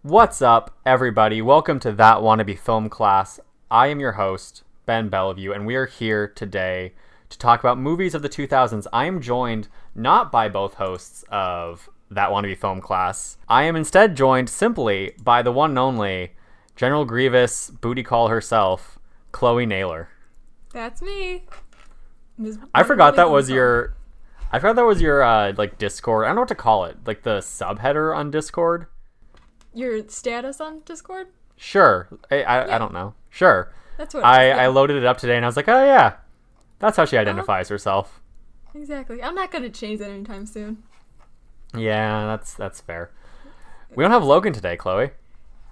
What's up, everybody? Welcome to That Wannabe Film Class. I am your host, Ben Bellevue, and we are here today to talk about movies of the 2000s. I am joined not by both hosts of That Wannabe Film Class. I am instead joined simply by the one and only General Grievous Booty Call herself, Chloe Naylor. That's me. I forgot that was your like Discord. I don't know what to call it. Like the subheader on Discord. Your status on Discord? Sure. I don't know. Sure. That's what I loaded it up today and I was like, oh yeah, that's how she identifies herself. Exactly. I'm not going to change that anytime soon. Yeah, that's fair. We don't have Logan today, Chloe.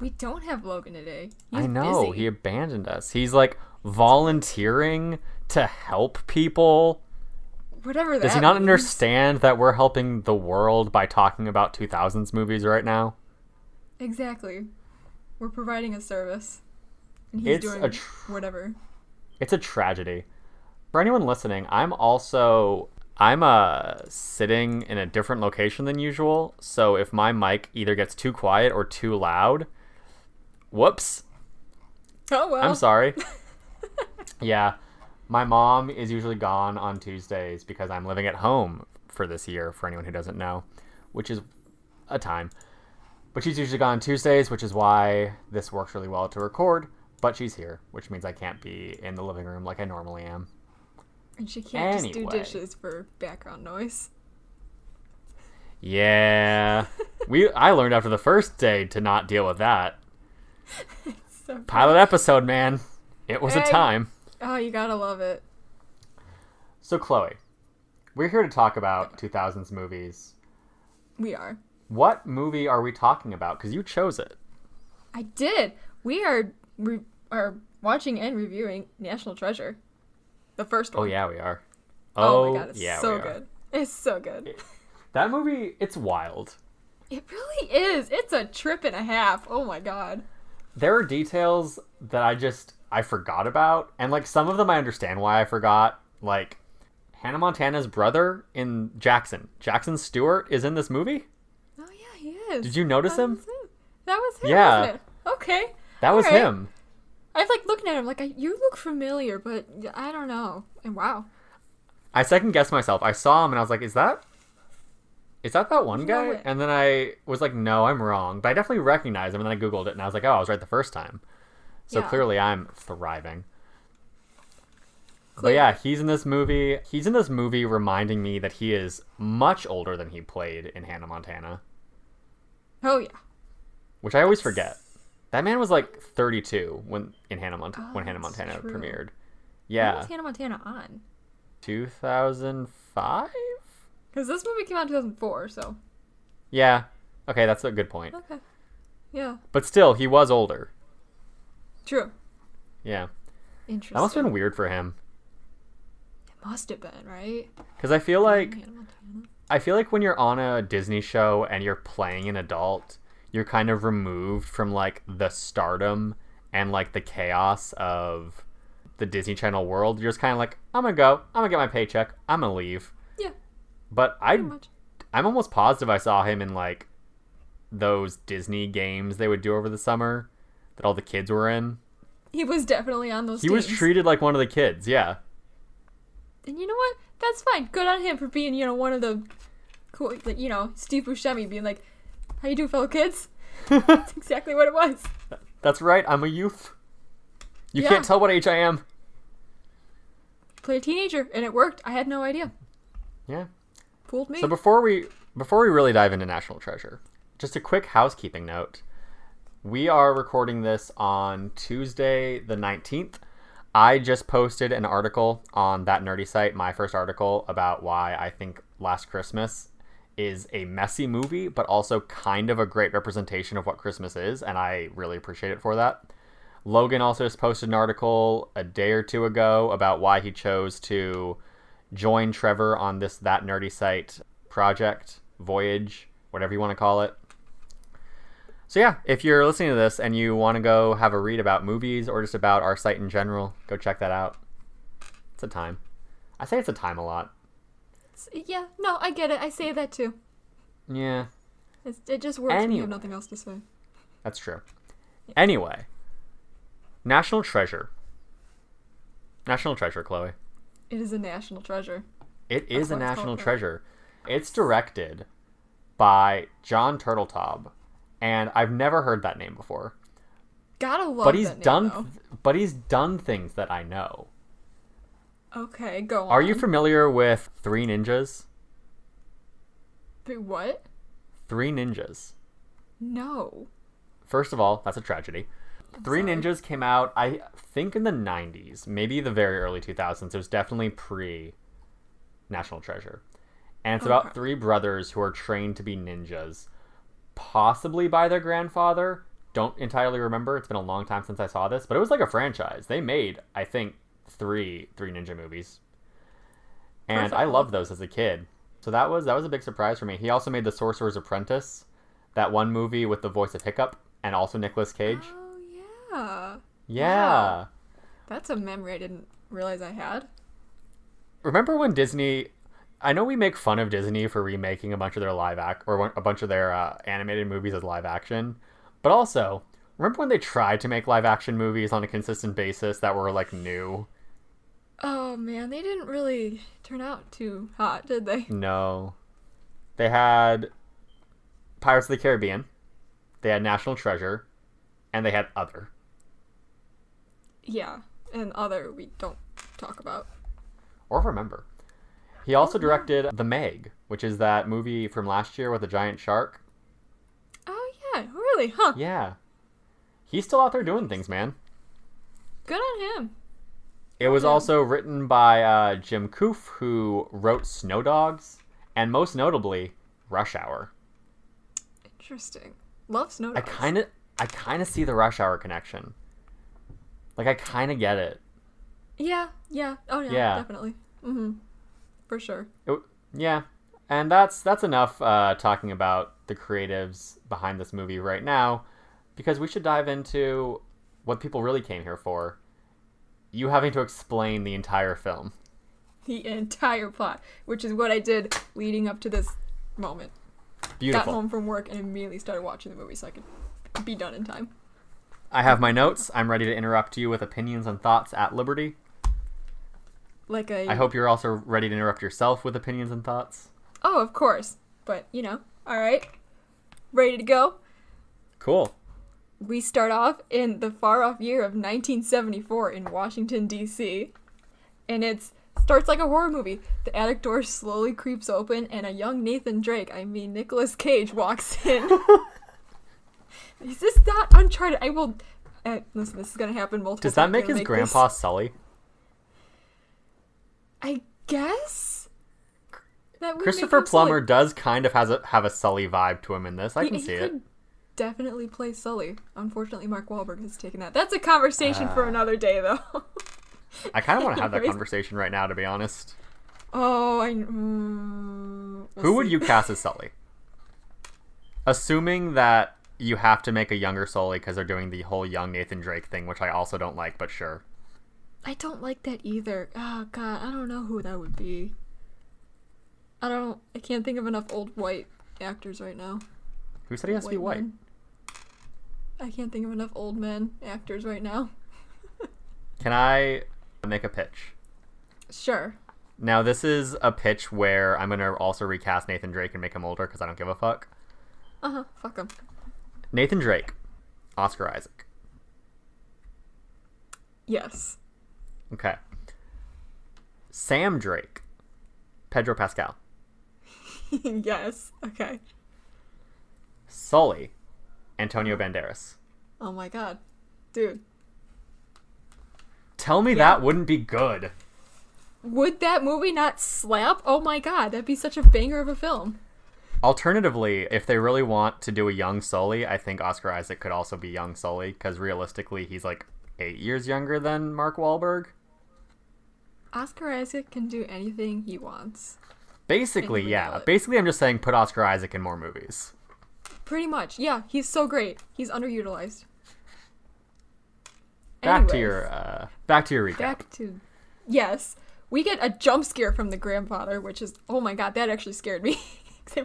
We don't have Logan today. I know. Busy. He abandoned us. He's like volunteering to help people. Whatever that Does he not means. understand that we're helping the world by talking about 2000s movies right now? Exactly. We're providing a service. And he's doing whatever. It's a tragedy. For anyone listening, I'm sitting in a different location than usual, so if my mic either gets too quiet or too loud, whoops. Oh well. I'm sorry. Yeah. My mom is usually gone on Tuesdays because I'm living at home for this year, for anyone who doesn't know, which is a time. But she's usually gone on Tuesdays, which is why this works really well to record. But she's here, which means I can't be in the living room like I normally am. And she can't just do dishes for background noise. Yeah. I learned after the first day to not deal with that. So Pilot episode, man. It was a time. Oh, you gotta love it. So, Chloe, we're here to talk about 2000s movies. We are. What movie are we talking about? Because you chose it. I did. We are watching and reviewing National Treasure. The first one. Oh, yeah, we are. Oh my god, it's yeah, so good. It's so good. That movie, it's wild. It really is. It's a trip and a half. Oh my god. There are details that I forgot about. And, like, some of them I understand why I forgot. Like, Hannah Montana's brother in Jackson Stewart is in this movie? Oh yeah, he is. Did you notice him? That was him, Yeah. wasn't it? Okay. That was him. I was like looking at him like, you look familiar, but I don't know. And wow. I second guessed myself. I saw him and I was like, is that one guy? way. And then I was like, no, I'm wrong. But I definitely recognized him, and then I Googled it and I was like, oh, I was right the first time. So Yeah. clearly I'm thriving. But yeah, he's in this movie. He's in this movie reminding me that he is much older than he played in Hannah Montana. Oh yeah. Which I always forget. That man was like 32 when Hannah Montana true. premiered. When Yeah. was Hannah Montana on? 2005? Because this movie came out in 2004, so. Yeah. Okay, that's a good point. Okay. Yeah. But still, he was older. True. Yeah. Interesting. That must have been weird for him. It must have been, right? Because I feel like Hannah Montana. when you're on a Disney show and you're playing an adult, you're kind of removed from like the stardom and like the chaos of the Disney Channel world. You're just kind of like, I'm gonna get my paycheck, I'm gonna leave. Yeah. But Pretty much. I'm almost positive I saw him in like those Disney games they would do over the summer that all the kids were in. He was definitely on those He was teams. treated like one of the kids, yeah. And you know what? That's fine. Good on him for being, one of the cool, Steve Buscemi being like, how you doing, fellow kids? That's exactly what it was. That's right, I'm a youth. You Yeah. can't tell what age I am. Play a teenager, and it worked. I had no idea. Yeah. Fooled me. So before we really dive into National Treasure, just a quick housekeeping note. We are recording this on Tuesday the 19th. I just posted an article on that nerdy site, my first article, about why I think Last Christmas is a messy movie, but also kind of a great representation of what Christmas is, and I really appreciate it for that. Logan also just posted an article a day or two ago about why he chose to join Trevor on that nerdy site project, voyage, whatever you want to call it. So yeah, if you're listening to this and you want to go have a read about movies or just about our site in general, go check that out. It's a time. I say it's a time a lot. Yeah, no, I get it. I say that too. Yeah. It just works when you have nothing else to say. That's true. Anyway, National Treasure. National Treasure, Chloe. It is a national treasure. It is a national treasure. It's directed by John Turteltaub, and I've never heard that name before. Gotta love that name, though. But he's done things that I know. Okay, go on. Are you familiar with Three Ninjas? What? Three Ninjas. No. First of all, that's a tragedy. Three Ninjas came out, I think, in the 90s, maybe the very early 2000s. It was definitely pre-National Treasure. And it's about three brothers who are trained to be ninjas, possibly by their grandfather. Don't entirely remember. It's been a long time since I saw this, but it was like a franchise. They made, I think, three ninja movies. And I loved those as a kid. So that was a big surprise for me. He also made The Sorcerer's Apprentice, that one movie with the voice of Hiccup, and also Nicolas Cage. Oh, yeah. Yeah. Wow. That's a memory I didn't realize I had. Remember when Disney... I know we make fun of Disney for remaking a bunch of their a bunch of their animated movies as live action, but also remember when they tried to make live action movies on a consistent basis that were like new? Oh man, they didn't really turn out too hot, did they? No. They had Pirates of the Caribbean, they had National Treasure, and they had Other. Yeah, and Other we don't talk about. Or remember. He also directed The Meg, which is that movie from last year with the giant shark. Oh yeah, really? Huh. Yeah. He's still out there doing things, man. Good on him. It was also written by Jim Koof, who wrote Snow Dogs, and most notably, Rush Hour. Interesting. Love Snow Dogs. I kind of see the Rush Hour connection. Like, I kind of get it. Yeah. Oh yeah, definitely. Mm-hmm. For sure. Yeah. And that's enough talking about the creatives behind this movie right now, because we should dive into what people really came here for. You having to explain the entire film. The entire plot, which is what I did leading up to this moment. Beautiful. Got home from work and immediately started watching the movie so I could be done in time. I have my notes. I'm ready to interrupt you with opinions and thoughts at liberty. I hope you're also ready to interrupt yourself with opinions and thoughts. Oh, of course. But, alright. Ready to go? Cool. We start off in the far-off year of 1974 in Washington, D.C. And it starts like a horror movie. The attic door slowly creeps open and a young Nicolas Cage walks in. Is this not Uncharted? Listen, this is going to happen multiple times. Does that make his grandpa Sully? I guess that would Christopher Plummer does kind of have a Sully vibe to him in this. I can see it. Definitely play Sully. Unfortunately, Mark Wahlberg has taken that. That's a conversation for another day, though. I kind of want to have that conversation right now, to be honest. Oh, Who would you cast as Sully? Assuming that you have to make a younger Sully because they're doing the whole young Nathan Drake thing, which I also don't like, but sure. I don't like that either. Oh god, I don't know who that would be. I can't think of enough old white actors right now. Who said he has to be white? Men. I can't think of enough old men actors right now. Can I make a pitch? Sure. Now, this is a pitch where I'm going to also recast Nathan Drake and make him older because I don't give a fuck. Fuck him. Nathan Drake, Oscar Isaac. Yes. Okay. Sam Drake, Pedro Pascal. Yes. Okay. Sully, Antonio Banderas. Oh my god. Dude. Tell me that wouldn't be good. Would that movie not slap? Oh my god, that'd be such a banger of a film. Alternatively, if they really want to do a young Sully, I think Oscar Isaac could also be young Sully, because realistically, he's like 8 years younger than Mark Wahlberg. Oscar Isaac can do anything he wants. Basically, yeah. Basically, I'm just saying put Oscar Isaac in more movies. Pretty much, yeah. He's so great. He's underutilized. Back to your recap. Yes. We get a jump scare from the grandfather, which is, oh my god, that actually scared me.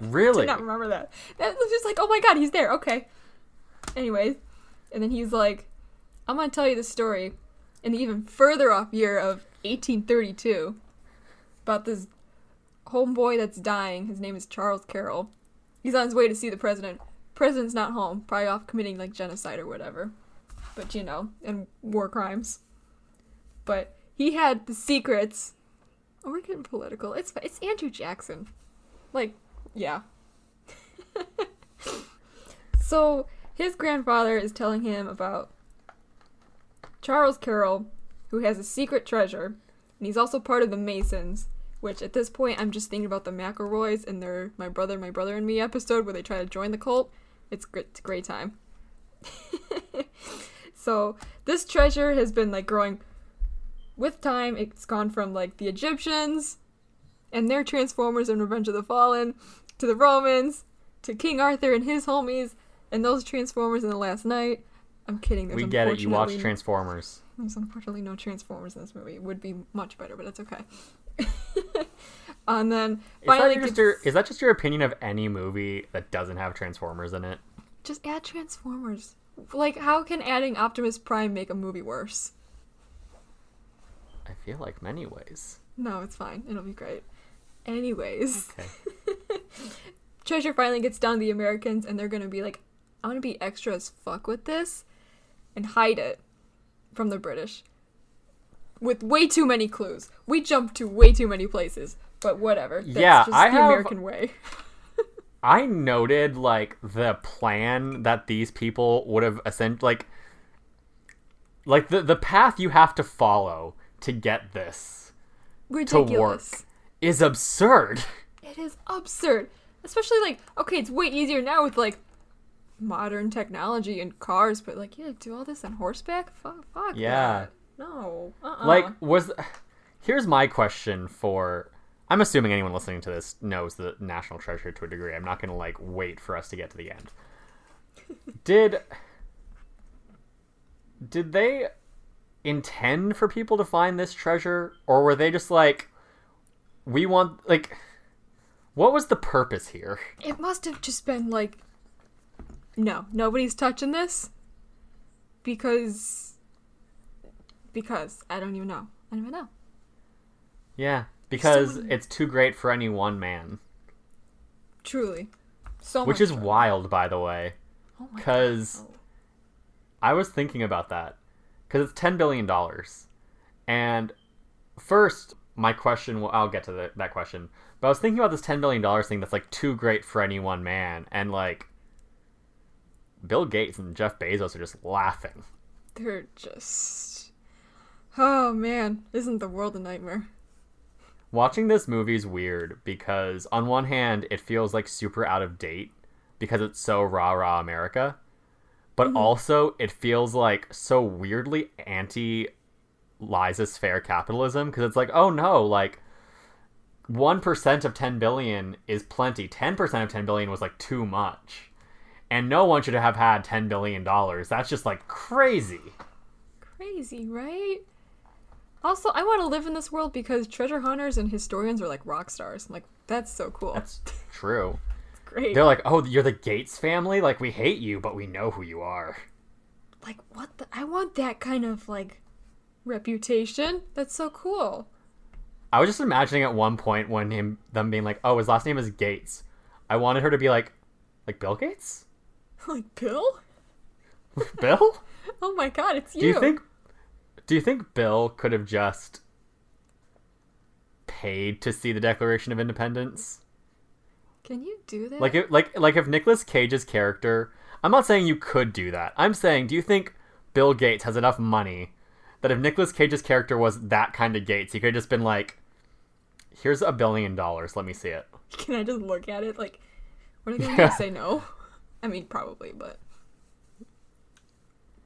Really? I did not remember that. That was just like, oh my god, he's there. Okay. Anyways, and then he's like, I'm gonna tell you the story in the even further off year of 1832 about this homeboy that's dying. His name is Charles Carroll. He's on his way to see the president. President's not home, probably off committing like genocide or whatever. But you know, and war crimes. But he had the secrets. Oh, we're getting political. It's Andrew Jackson. Like, yeah. So his grandfather is telling him about Charles Carroll, who has a secret treasure, and he's also part of the Masons, which at this point I'm just thinking about the McElroys and their My Brother and Me episode where they try to join the cult. It's a great time. So this treasure has been like growing with time. It's gone from like the Egyptians and their Transformers in Revenge of the Fallen to the Romans to King Arthur and his homies and those Transformers in The Last Knight. I'm kidding. We get it. You watch Transformers. There's unfortunately no Transformers in this movie. It would be much better, but it's okay. And then finally, is that just your opinion of any movie that doesn't have Transformers in it? Just add Transformers. Like, how can adding Optimus Prime make a movie worse? I feel like many ways. No, it's fine. It'll be great. Anyways. Okay. Treasure finally gets down to the Americans, and they're gonna be like, I'm gonna be extra as fuck with this and hide it from the British. With way too many clues. We jumped to way too many places. But whatever. That's just the American way. I noted, like, the plan that these people would have essentially, like the path you have to follow to get this ridiculous to work is absurd. It is absurd. Especially, like, okay, it's way easier now with, like, modern technology and cars, but, like, yeah, do all this on horseback? Fuck yeah. that. No. Like, here's my question for... I'm assuming anyone listening to this knows the National Treasure to a degree. I'm not going to, like, wait for us to get to the end. Did they intend for people to find this treasure? Or were they just like, we want, like... What was the purpose here? It must have just been, like, no, nobody's touching this. Because I don't even know. Yeah. Because it's too great for any one man. Truly. So much. Which is wild, by the way. Oh my God. Because I was thinking about that. Because it's $10 billion. And first, my question... Well, I'll get to that question. But I was thinking about this $10 billion thing that's, like, too great for any one man. And, like, Bill Gates and Jeff Bezos are just laughing. They're just... Oh, man. Isn't the world a nightmare? Watching this movie's weird because on one hand it feels like super out of date because it's so rah-rah America, but also it feels like so weirdly anti laissez-faire capitalism because it's like, oh no, like 1% of 10 billion is plenty. 10% of 10 billion was like too much. And no one should have had $10 billion. That's just like crazy. Crazy, right? Also, I want to live in this world because treasure hunters and historians are like rock stars. I'm like, that's so cool. That's true. It's great. They're like, oh, you're the Gates family? Like, we hate you, but we know who you are. Like, what the... I want that kind of, like, reputation. That's so cool. I was just imagining at one point when them being like, oh, his last name is Gates. I wanted her to be like Bill Gates? Like, Bill? Bill? Oh my God, it's you. Do you think Bill could have just paid to see the Declaration of Independence? Can you do that? Like if Nicolas Cage's character... I'm not saying you could do that. I'm saying, do you think Bill Gates has enough money that if Nicolas Cage's character was that kind of Gates, he could have just been like, here's $1 billion, let me see it. Can I just look at it? Like, what are they going to say no? I mean, probably, but...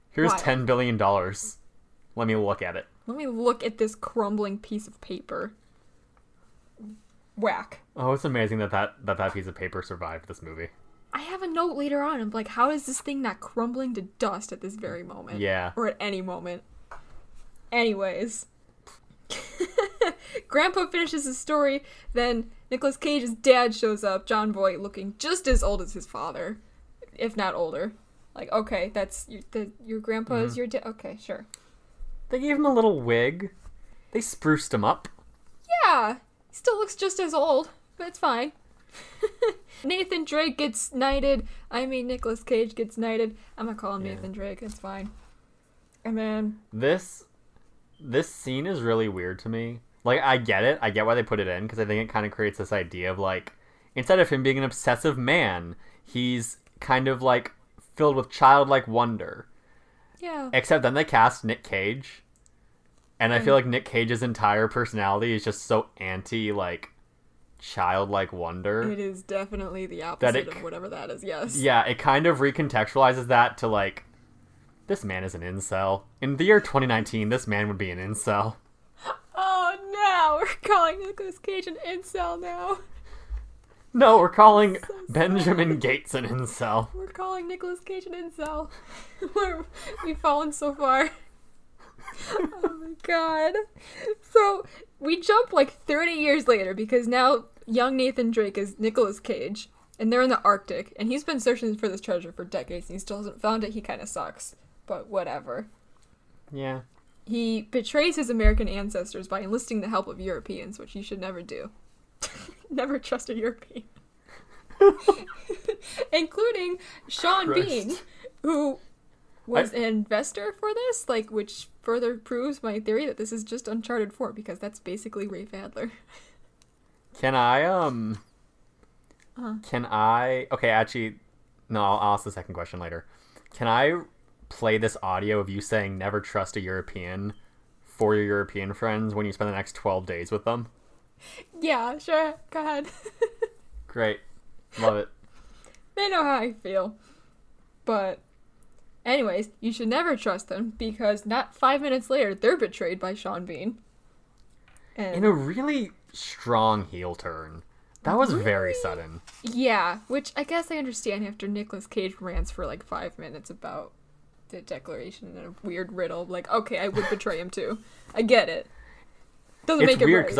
Here's $10 billion. Let me look at it. Let me look at this crumbling piece of paper. Whack. Oh, it's amazing that piece of paper survived this movie. I have a note later on. I'm like, how is this thing not crumbling to dust at this very moment? Yeah. Or at any moment. Anyways. Grandpa finishes his story, then Nicolas Cage's dad shows up, John Voight, looking just as old as his father. If not older. Like, okay, that's your grandpa's your dad. Okay, sure. They gave him a little wig. They spruced him up. Yeah, he still looks just as old, but it's fine. Nathan Drake gets knighted. I mean, Nicolas Cage gets knighted. I'm gonna call him Nathan Drake. It's fine. And then this scene is really weird to me. Like, I get it. I get why they put it in, because I think it kind of creates this idea of, like, instead of him being an obsessive man, he's kind of, like, filled with childlike wonder. Yeah. Except then they cast Nick Cage, and I feel like Nick Cage's entire personality is just so anti, like, childlike wonder. It is definitely the opposite of whatever that is, yes. Yeah, it kind of recontextualizes that to, like, this man is an incel. In the year 2019, this man would be an incel. Oh no, we're calling Nicolas Cage an incel now. No, we're calling Benjamin Gates an incel. We're calling Nicolas Cage an incel. We've fallen so far. Oh my god. So, we jump like 30 years later because now young Nathan Drake is Nicolas Cage, and they're in the Arctic, and he's been searching for this treasure for decades, and he still hasn't found it. He kind of sucks, but whatever. Yeah. He betrays his American ancestors by enlisting the help of Europeans, which you should never do. Never trust a European. Including Sean Bean, who was an investor for this, like, which further proves my theory that this is just Uncharted 4, because that's basically Rafe Adler. Can I, okay, actually, no, I'll ask the second question later. Can I play this audio of you saying never trust a European for your European friends when you spend the next 12 days with them? Yeah, sure. Go ahead. Great. Love it. They know how I feel. But anyways, you should never trust them because not 5 minutes later, they're betrayed by Sean Bean. And in a really strong heel turn. That was very sudden. Yeah, which I guess I understand after Nicolas Cage rants for like 5 minutes about the Declaration and a weird riddle. Like, okay, I would betray him too. I get it. Doesn't make it weird right. because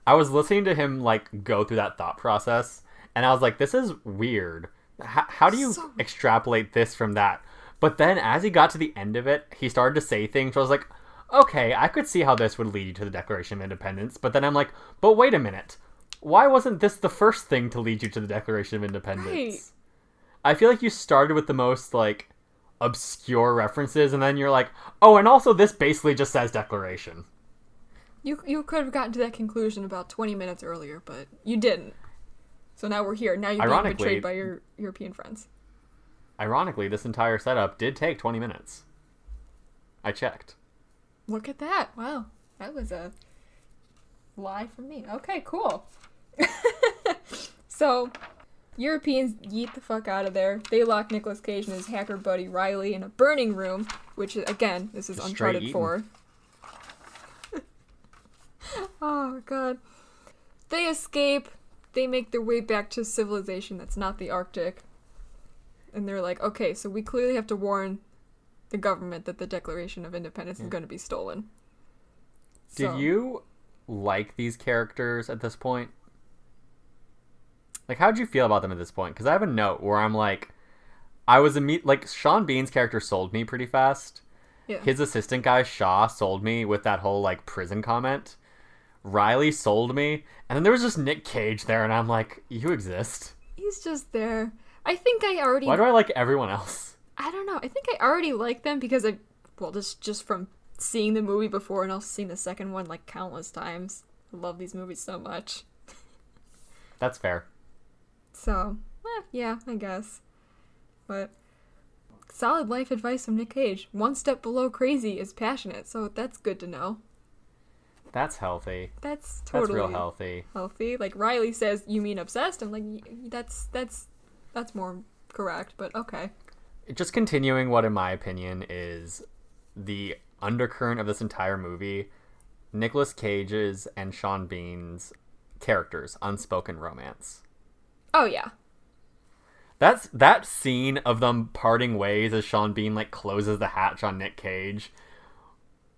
I was listening to him like go through that thought process, and I was like, this is weird. How do you extrapolate this from that? But then as he got to the end of it, he started to say things where I was like, okay, I could see how this would lead you to the Declaration of Independence. But then I'm like, but wait a minute. Why wasn't this the first thing to lead you to the Declaration of Independence? Right. I feel like you started with the most, like, obscure references, and then you're like, oh, and also this basically just says Declaration. You could have gotten to that conclusion about 20 minutes earlier, but you didn't. So now we're here. Now you're being betrayed by your European friends. Ironically, this entire setup did take 20 minutes. I checked. Look at that. Wow. That was a lie from me. Okay, cool. So, Europeans yeet the fuck out of there. They lock Nicolas Cage and his hacker buddy Riley in a burning room, which, again, this is Uncharted 4. Oh, God. They escape. They make their way back to civilization that's not the Arctic. And they're like, okay, so we clearly have to warn the government that the Declaration of Independence is going to be stolen. Did you like these characters at this point? Like, how'd you feel about them at this point? Because I have a note where I'm like, like, Sean Bean's character sold me pretty fast. Yeah. His assistant guy, Shaw, sold me with that whole, like, prison comment. Riley sold me. And then there was just Nick Cage there, and I'm like, you exist. He's just there. I think I already... Why do I like everyone else? I don't know. I think I already like them because just from seeing the movie before and also seeing the second one, like, countless times. I love these movies so much. That's fair. So, yeah, I guess. But solid life advice from Nick Cage. One step below crazy is passionate, so that's good to know. That's healthy. That's totally real healthy. Healthy. Like Riley says, you mean obsessed? I'm like, that's more correct, but okay. Just continuing what, in my opinion, is the undercurrent of this entire movie, Nicolas Cage's and Sean Bean's characters' unspoken romance. Oh, yeah. That scene of them parting ways as Sean Bean, like, closes the hatch on Nick Cage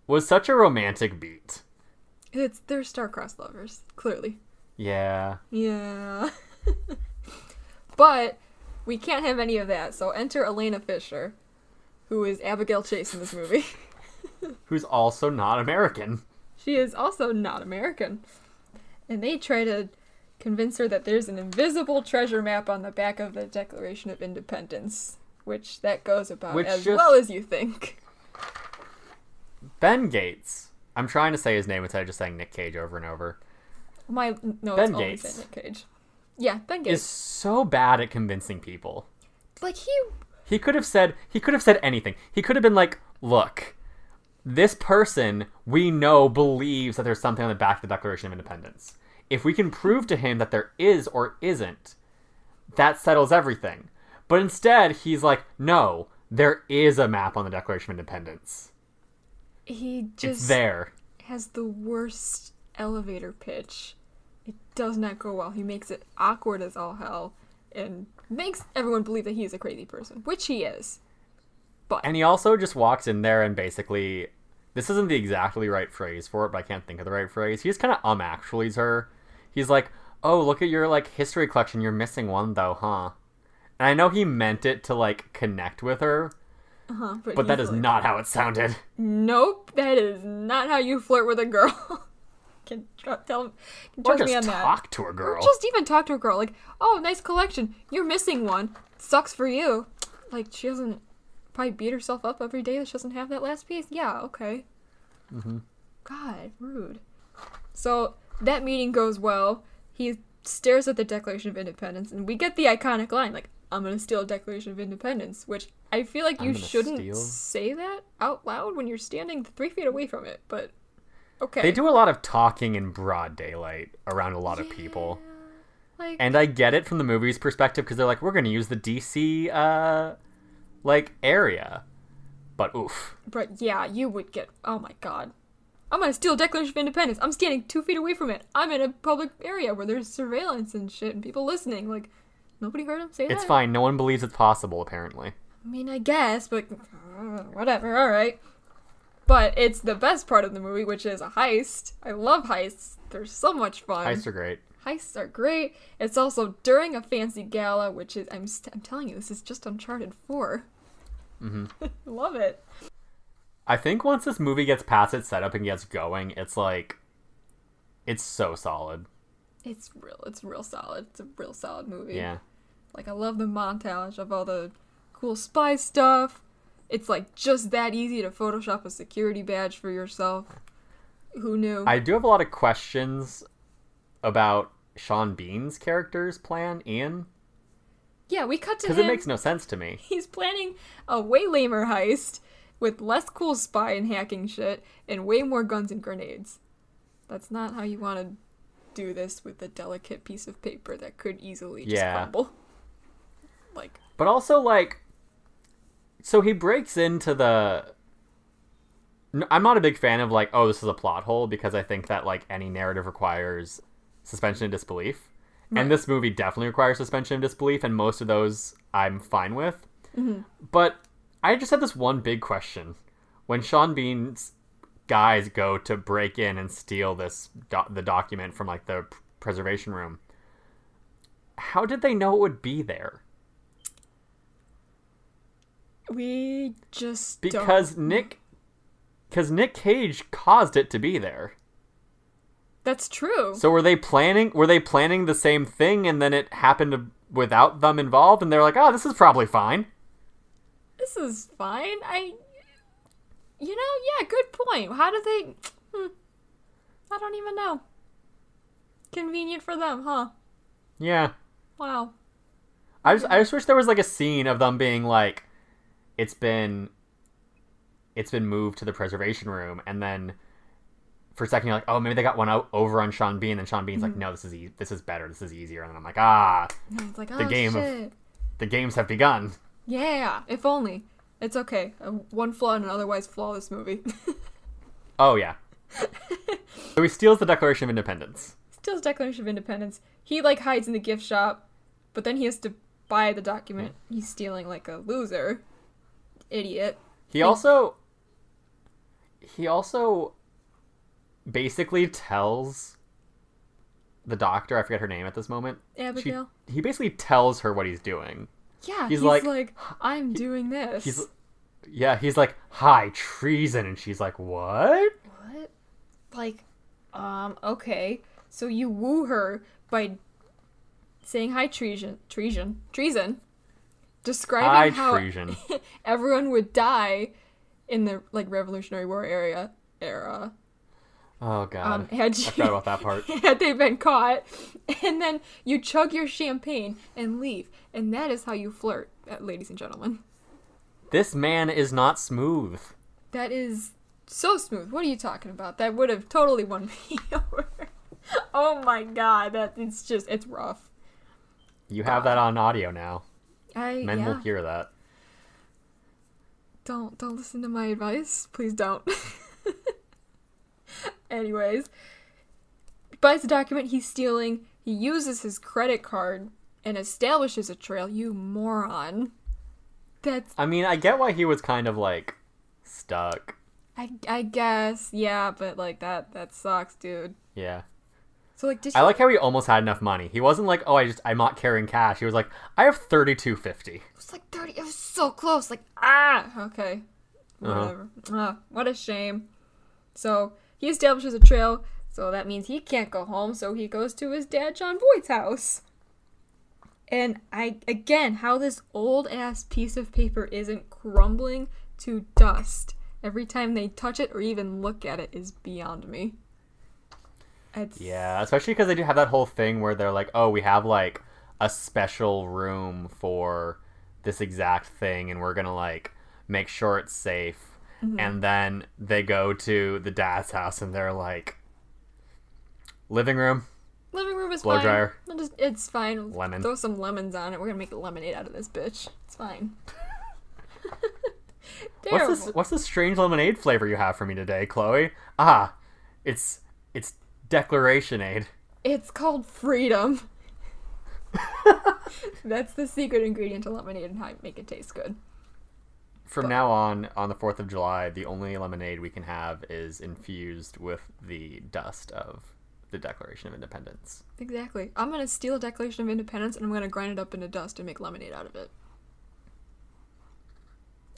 was such a romantic beat. They're star-crossed lovers, clearly. Yeah. Yeah. But We can't have any of that. So enter Elena Fisher, who is Abigail Chase in this movie. Who's also not American. She is also not American. And they try to convince her that there's an invisible treasure map on the back of the Declaration of Independence, which that goes about well as you think. Ben Gates. I'm trying to say his name instead of just saying Nick Cage over and over. Ben Gates. Nick Cage. Yeah, Ben Gates is so bad at convincing people. Like he could have said anything. He could have been like, "Look, this person we know believes that there's something on the back of the Declaration of Independence. If we can prove to him that there is or isn't, that settles everything." But instead, he's like, "No, there is a map on the Declaration of Independence." He just it's there. Has the worst elevator pitch. It does not go well. He makes it awkward as all hell and makes everyone believe that he is a crazy person, which he is. And he also just walks in there and basically, this isn't the exactly right phrase for it, but I can't think of the right phrase. He just kind of actuallys her. He's like, "Oh, look at your like history collection. You're missing one though, huh?" And I know he meant it to like connect with her. But that is not how it sounded. Nope, that is not how you flirt with a girl. Can trust me on that. Talk to a girl. Or just even talk to a girl. Like, "Oh, nice collection. You're missing one. Sucks for you." Like, she doesn't probably beat herself up every day that she doesn't have that last piece. Yeah, okay. God, rude. So that meeting goes well. He stares at the Declaration of Independence, and we get the iconic line, like, "I'm gonna steal a Declaration of Independence," which I feel like you shouldn't say that out loud when you're standing 3 feet away from it, but okay. They do a lot of talking in broad daylight around a lot of people. And I get it from the movie's perspective, because they're like, "We're gonna use the DC, area." But oof. But yeah, you would get, oh my god. "I'm gonna steal a Declaration of Independence. I'm standing 2 feet away from it. I'm in a public area where there's surveillance and shit and people listening." Like, nobody heard him say that? It's fine. No one believes it's possible, apparently. I mean, I guess, but whatever, alright. But it's the best part of the movie, which is a heist. I love heists. They're so much fun. Heists are great. Heists are great. It's also during a fancy gala, which is, I'm telling you, this is just Uncharted 4. Love it. I think once this movie gets past its setup and gets going, it's like, it's so solid. It's real solid. It's a real solid movie. Yeah. Like, I love the montage of all the cool spy stuff. It's like just that easy to Photoshop a security badge for yourself. Who knew? I do have a lot of questions about Sean Bean's character's plan, Ian. Yeah, we cut to him. Because it makes no sense to me. He's planning a way lamer heist with less cool spy and hacking shit and way more guns and grenades. That's not how you want to do this with a delicate piece of paper that could easily just crumble. Like, but also, like, so he breaks into the... I'm not a big fan of, like, oh, this is a plot hole, because I think that, like, any narrative requires suspension of disbelief. Right. And this movie definitely requires suspension of disbelief, and most of those I'm fine with. But I just had this one big question. When Sean Bean's guys go to break in and steal this the document from, like, the preservation room, how did they know it would be there? We just because Nick Cage caused it to be there. That's true. So were they planning the same thing, and then it happened without them involved, and they're like, "Oh, this is probably fine. This is fine." Yeah, good point. How do they... I don't even know. Convenient for them, huh? Yeah. Wow. I just wish there was, like, a scene of them being like, it's been moved to the preservation room, and then for a second you're like, oh, maybe they got one out over on Sean Bean, and Sean Bean's like, no, this is better, this is easier, and then I'm like, it's like, the games have begun. Yeah, if only. It's okay. One flaw in an otherwise flawless movie. Oh yeah. So he steals the Declaration of Independence. Steals Declaration of Independence. He, like, hides in the gift shop, but then he has to buy the document. He's stealing like a loser. Idiot. He also basically tells the doctor, I forget her name at this moment. Abigail. He basically tells her what he's doing. Yeah, He's he's like, like, I'm doing this. He's like, high treason, and she's like, what? What? Like, okay. So you woo her by saying high treason. Describing High how treason. everyone would die in the like Revolutionary War era. Oh god, Had I forgot about that part. had they been caught, and then you chug your champagne and leave, and that is how you flirt, ladies and gentlemen. This man is not smooth. That is so smooth. What are you talking about? That would have totally won me over. Oh my god, it's rough. You have that on audio now. Men will Yeah. hear that. Don't listen to my advice. Please don't. Anyways, buys the document he's stealing. He uses his credit card and establishes a trail. You moron. I mean, I get why he was kind of like stuck. I guess, yeah, but like that sucks, dude. Yeah. So like, I like how he almost had enough money. He wasn't like, oh, I'm not carrying cash. He was like, I have $32.50. It was like 30. It was so close. Like, okay, whatever. What a shame. So he establishes a trail. So that means he can't go home. So he goes to his dad, John Voight's house. And how this old ass piece of paper isn't crumbling to dust every time they touch it or even look at it is beyond me. Yeah, especially because they do have that whole thing where they're like, oh, we have like a special room for this exact thing and we're gonna like make sure it's safe. Mm-hmm. And then they go to the dad's house and they're like, living room is blow fine. Dryer. It's fine. Lemon. Throw some lemons on it. We're gonna make lemonade out of this bitch. It's fine. What's this strange lemonade flavor you have for me today, Chloe? It's Declaration Aid. It's called freedom. That's the secret ingredient to lemonade and how you make it taste good. From now on the 4th of July, the only lemonade we can have is infused with the dust of the Declaration of Independence. Exactly. I'm going to steal a Declaration of Independence and I'm going to grind it up into dust and make lemonade out of it.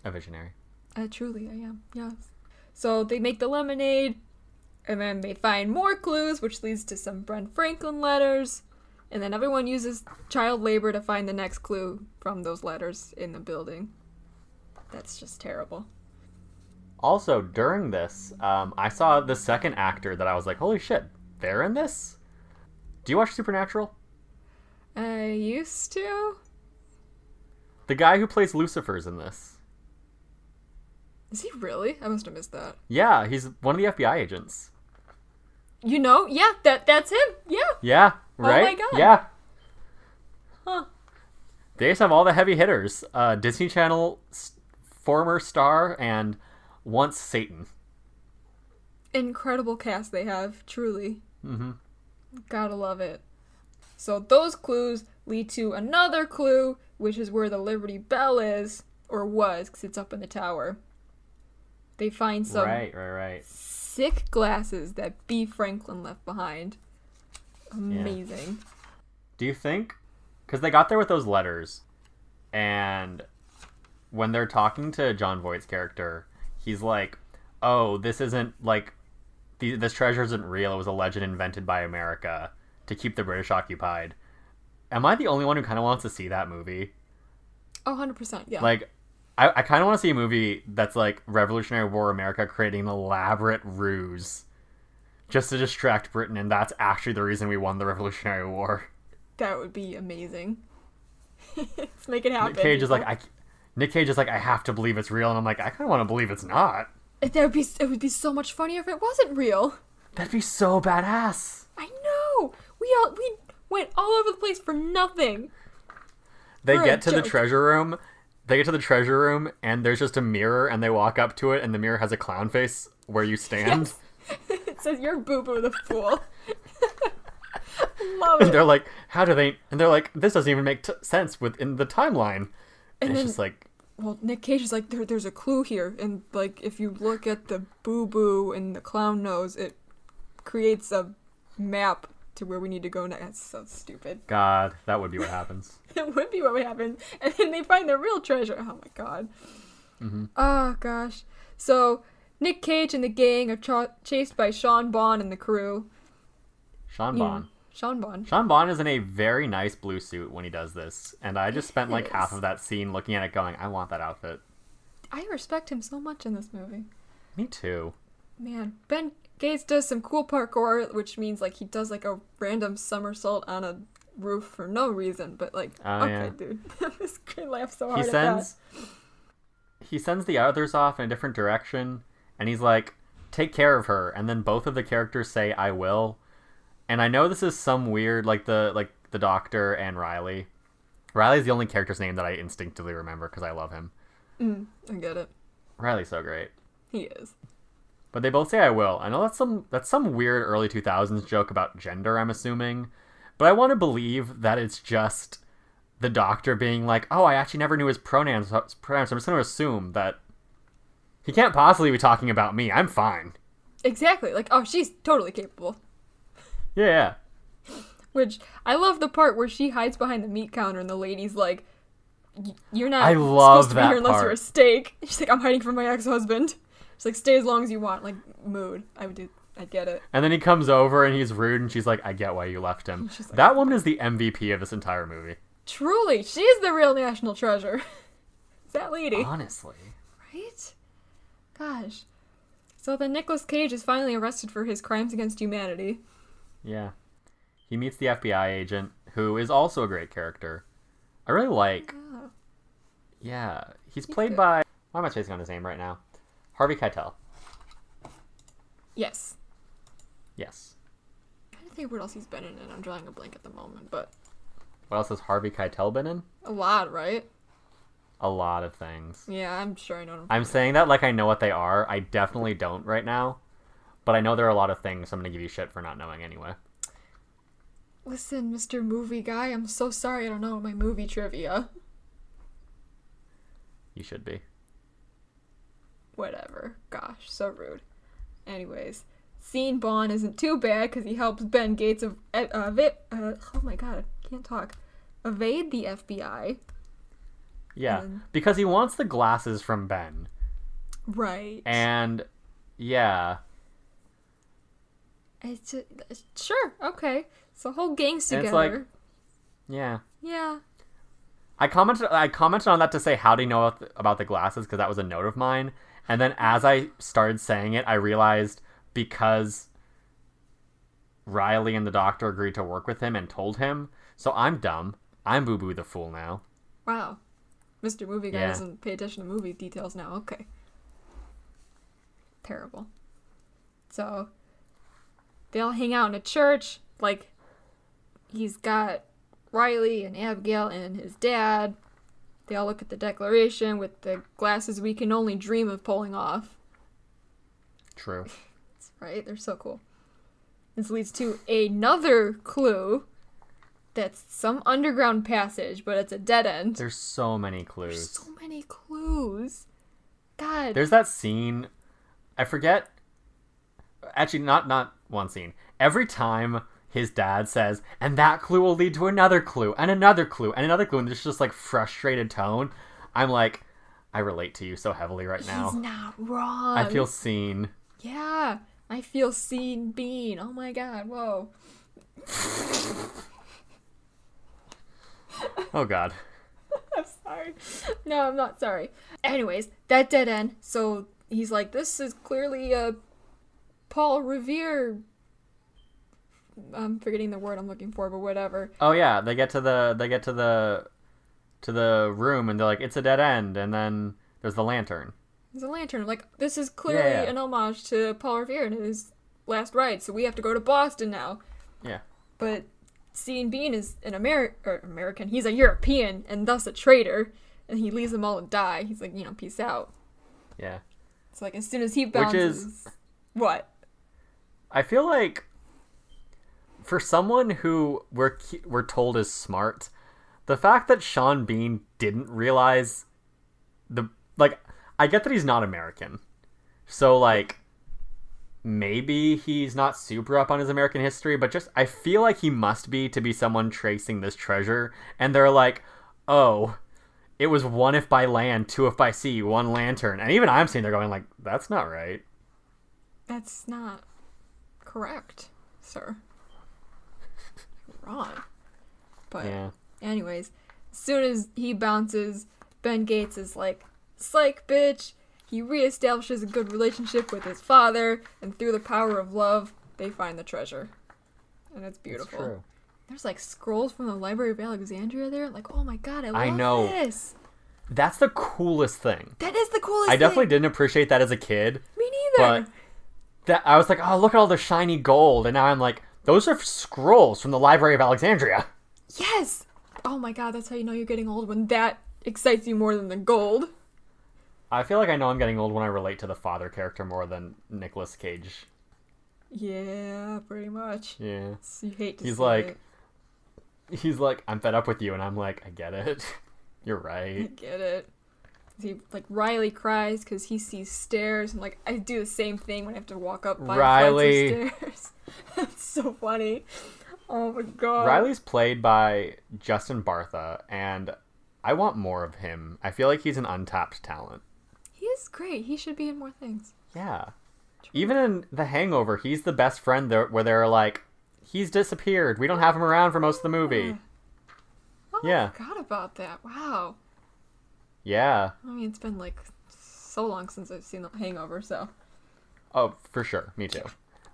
A visionary. Truly, I am. Yes. So they make the lemonade, and then they find more clues, which leads to some Brent Franklin letters, and then everyone uses child labor to find the next clue from those letters in the building. That's just terrible. Also, during this, I saw the second actor that I was like, holy shit, they're in this? Do you watch Supernatural? I used to. The guy who plays Lucifer's in this. Is he really? I must have missed that. Yeah, he's one of the FBI agents. You know? Yeah, that's him. Yeah. Yeah, right? Oh my god. Yeah. Huh. They just have all the heavy hitters. Disney Channel former star and once Satan. Incredible cast they have, truly. Mm-hmm. Gotta love it. So those clues lead to another clue, which is where the Liberty Bell is, or was, because it's up in the tower. They find some right. sick glasses that B. Franklin left behind. Amazing. Yeah. Do you think? Because they got there with those letters, and when they're talking to John Voight's character, he's like, oh, this isn't like, this treasure isn't real. It was a legend invented by America to keep the British occupied. Am I the only one who kind of wants to see that movie? Oh, 100%, yeah. Like, I kind of want to see a movie that's like Revolutionary War America creating an elaborate ruse just to distract Britain, and that's actually the reason we won the Revolutionary War. That would be amazing. Let's make it happen. Nick Cage is like, I have to believe it's real, and I'm like, I kind of want to believe it's not. It would be so much funnier if it wasn't real. That'd be so badass. I know. We went all over the place for nothing. They get to the treasure room. And there's just a mirror, and they walk up to it, and the mirror has a clown face where you stand. Yes. It says, "You're Boo-Boo the Fool." Love it. And they're like, how do they... And they're like, this doesn't even make sense within the timeline. And it's just like... Well, Nick Cage is like, there's a clue here. And, like, if you look at the Boo-Boo and the clown nose, it creates a map to where we need to go next. That's so stupid. God, that would be what happens. It would be what would happen. And then they find the real treasure. Oh my god. Mm-hmm. Oh gosh. So Nick Cage and the gang are chased by Sean Bond and the crew. Sean Bond. Sean Bond. Sean Bond is in a very nice blue suit when he does this, and I just spent like half of that scene looking at it going, I want that outfit. I respect him so much in this movie. Me too. Man, Ben Gates does some cool parkour, which means like he does like a random somersault on a roof for no reason, but like, okay, dude. This kid laughs so hard at that. He sends the others off in a different direction, and he's like, take care of her, and then both of the characters say, I will. And I know this is some weird, like the doctor and Riley. Riley's the only character's name that I instinctively remember because I love him. I get it. Riley's so great. He is. But they both say I will. I know that's some weird early 2000s joke about gender, I'm assuming. But I want to believe that it's just the doctor being like, oh, I actually never knew his pronouns, so I'm just going to assume that he can't possibly be talking about me. I'm fine. Exactly. Like, oh, she's totally capable. Yeah. Which, I love the part where she hides behind the meat counter and the lady's like, you're not I love supposed to be here unless you're a steak. She's like, I'm hiding from my ex-husband. She's like, stay as long as you want. Like, mood. I get it. And then he comes over and he's rude and she's like, I get why you left him. Like, that woman is the MVP of this entire movie. Truly. She's the real national treasure. That lady. Honestly. Right? Gosh. So then Nicolas Cage is finally arrested for his crimes against humanity. Yeah. He meets the FBI agent, who is also a great character. I really like... Yeah. He's played by... Why am I spacing on his name right now? Harvey Keitel. Yes. Yes. I'm trying to think what else he's been in, and I'm drawing a blank at the moment, but... What else has Harvey Keitel been in? A lot, right? A lot of things. Yeah, I'm sure I know. I'm saying that like I know what they are. I definitely don't right now. But I know there are a lot of things, so I'm going to give you shit for not knowing anyway. Listen, Mr. Movie Guy, I'm so sorry I don't know my movie trivia. You should be. Whatever. Gosh, so rude. Anyways, Sean Bond isn't too bad because he helps Ben Gates oh my god, I can't talk. Evade the FBI. Yeah, because he wants the glasses from Ben. Right. And, yeah. It's sure, okay. So whole gang's together. It's like, yeah. Yeah. I commented on that to say how do you know about the glasses because that was a note of mine. And then as I started saying it, I realized because Riley and the doctor agreed to work with him and told him. So I'm dumb. I'm Boo Boo the fool now. Wow. Mr. Movie Guy doesn't pay attention to movie details now. Okay. Terrible. So they all hang out in a church. Like, he's got Riley and Abigail and his dad. They all look at the Declaration with the glasses we can only dream of pulling off. True. Right? They're so cool. This leads to another clue. That's some underground passage, but it's a dead end. There's so many clues. There's so many clues. God. There's that scene. I forget. Actually, not one scene. Every time his dad says, and that clue will lead to another clue, and another clue, and another clue, and there's just like frustrated tone. I'm like, I relate to you so heavily right now. He's not wrong. I feel seen. Yeah. I feel seen being. Oh my god. Whoa. Oh god. I'm sorry. No, I'm not sorry. Anyways, that dead end. So he's like, this is clearly a Paul Revere. I'm forgetting the word I'm looking for, but whatever. Oh yeah, they get to the room and they're like, it's a dead end, and then there's the lantern. There's a lantern. Like, this is clearly an homage to Paul Revere and his last ride, so we have to go to Boston now. Yeah. But Sean Bean is an American. He's a European and thus a traitor, and he leaves them all to die. He's like, peace out. Yeah. It's like as soon as he bounces. What? I feel like for someone who we're told is smart, the fact that Sean Bean didn't realize I get that he's not American. So, like, maybe he's not super up on his American history, but just I feel like he must be to be someone tracing this treasure. And they're like, oh, it was 1 if by land, 2 if by sea, 1 lantern. And even I'm sitting there going like, that's not right. That's not correct, sir. You're wrong. But yeah. Anyways, as soon as he bounces, Ben Gates is like, psych, bitch. He reestablishes a good relationship with his father, and through the power of love, they find the treasure. And it's beautiful. That's true. There's like scrolls from the Library of Alexandria there. Like, oh my god, I know. love this. That's the coolest thing. That is the coolest I thing. definitely didn't appreciate that as a kid. Me neither. But that I was like, oh, look at all the shiny gold. And now I'm like, those are scrolls from the Library of Alexandria. Yes. Oh my god, that's how you know you're getting old, when that excites you more than the gold. I feel like I know I'm getting old when I relate to the father character more than Nicolas Cage. Yeah, pretty much. Yeah. So you hate to He's see like, it. He's like, I'm fed up with you, and I'm like, I get it. You're I right. get it. Riley cries because he sees stairs, and I do the same thing when I have to walk up 5 Riley. flights of stairs. It's so funny. Oh my god. Riley's played by Justin Bartha, and I want more of him. I feel like he's an untapped talent. He is great. He should be in more things. Yeah. Even in The Hangover, he's the best friend there, where they're like, he's disappeared. We don't have him around for most of the movie. Oh, Yeah. I forgot about that. Wow. Yeah. I mean, it's been so long since I've seen The Hangover, so. Oh, for sure. Me too.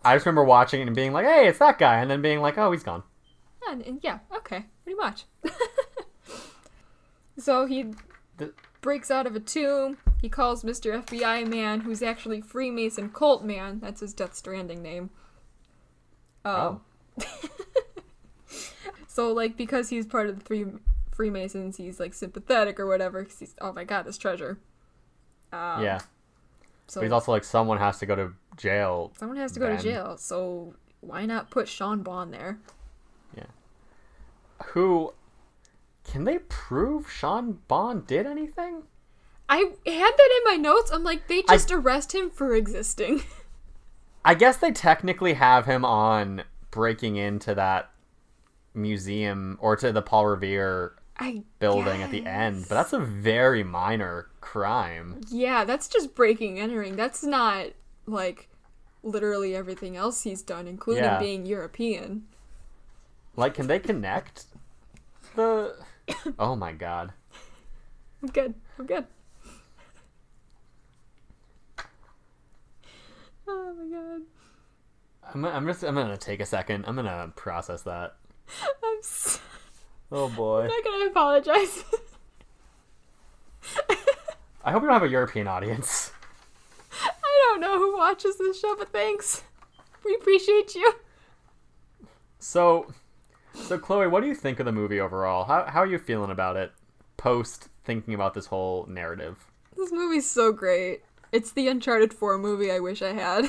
I just remember watching it and being like, hey, it's that guy. And then being like, oh, he's gone. And yeah, okay. Pretty much. So he breaks out of a tomb. He calls Mr. FBI Man, who's actually Freemason Cult Man. That's his Death Stranding name. Oh. So, because he's part of the 3 Freemasons, he's, sympathetic or whatever. 'Cause he's, oh my god, this treasure. Yeah. So But he's also like, someone has to go to jail. someone has to go to jail, so why not put Sean Bond there? Yeah. Who... Can they prove Sean Bond did anything? I had that in my notes. I'm like, they just arrest him for existing. I guess they technically have him on breaking into that museum or to the Paul Revere building at the end, but that's a very minor crime. Yeah, that's just breaking entering. That's not literally everything else he's done, including being European. Can they connect the... Oh my god. I'm good. Oh my god. I'm gonna take a second. I'm gonna process that. I'm Oh boy. not gonna apologize. I hope you don't have a European audience. I don't know who watches this show, but thanks. We appreciate you. So Chloe, what do you think of the movie overall? How are you feeling about it post thinking about this whole narrative? This movie's so great. It's the Uncharted 4 movie I wish I had.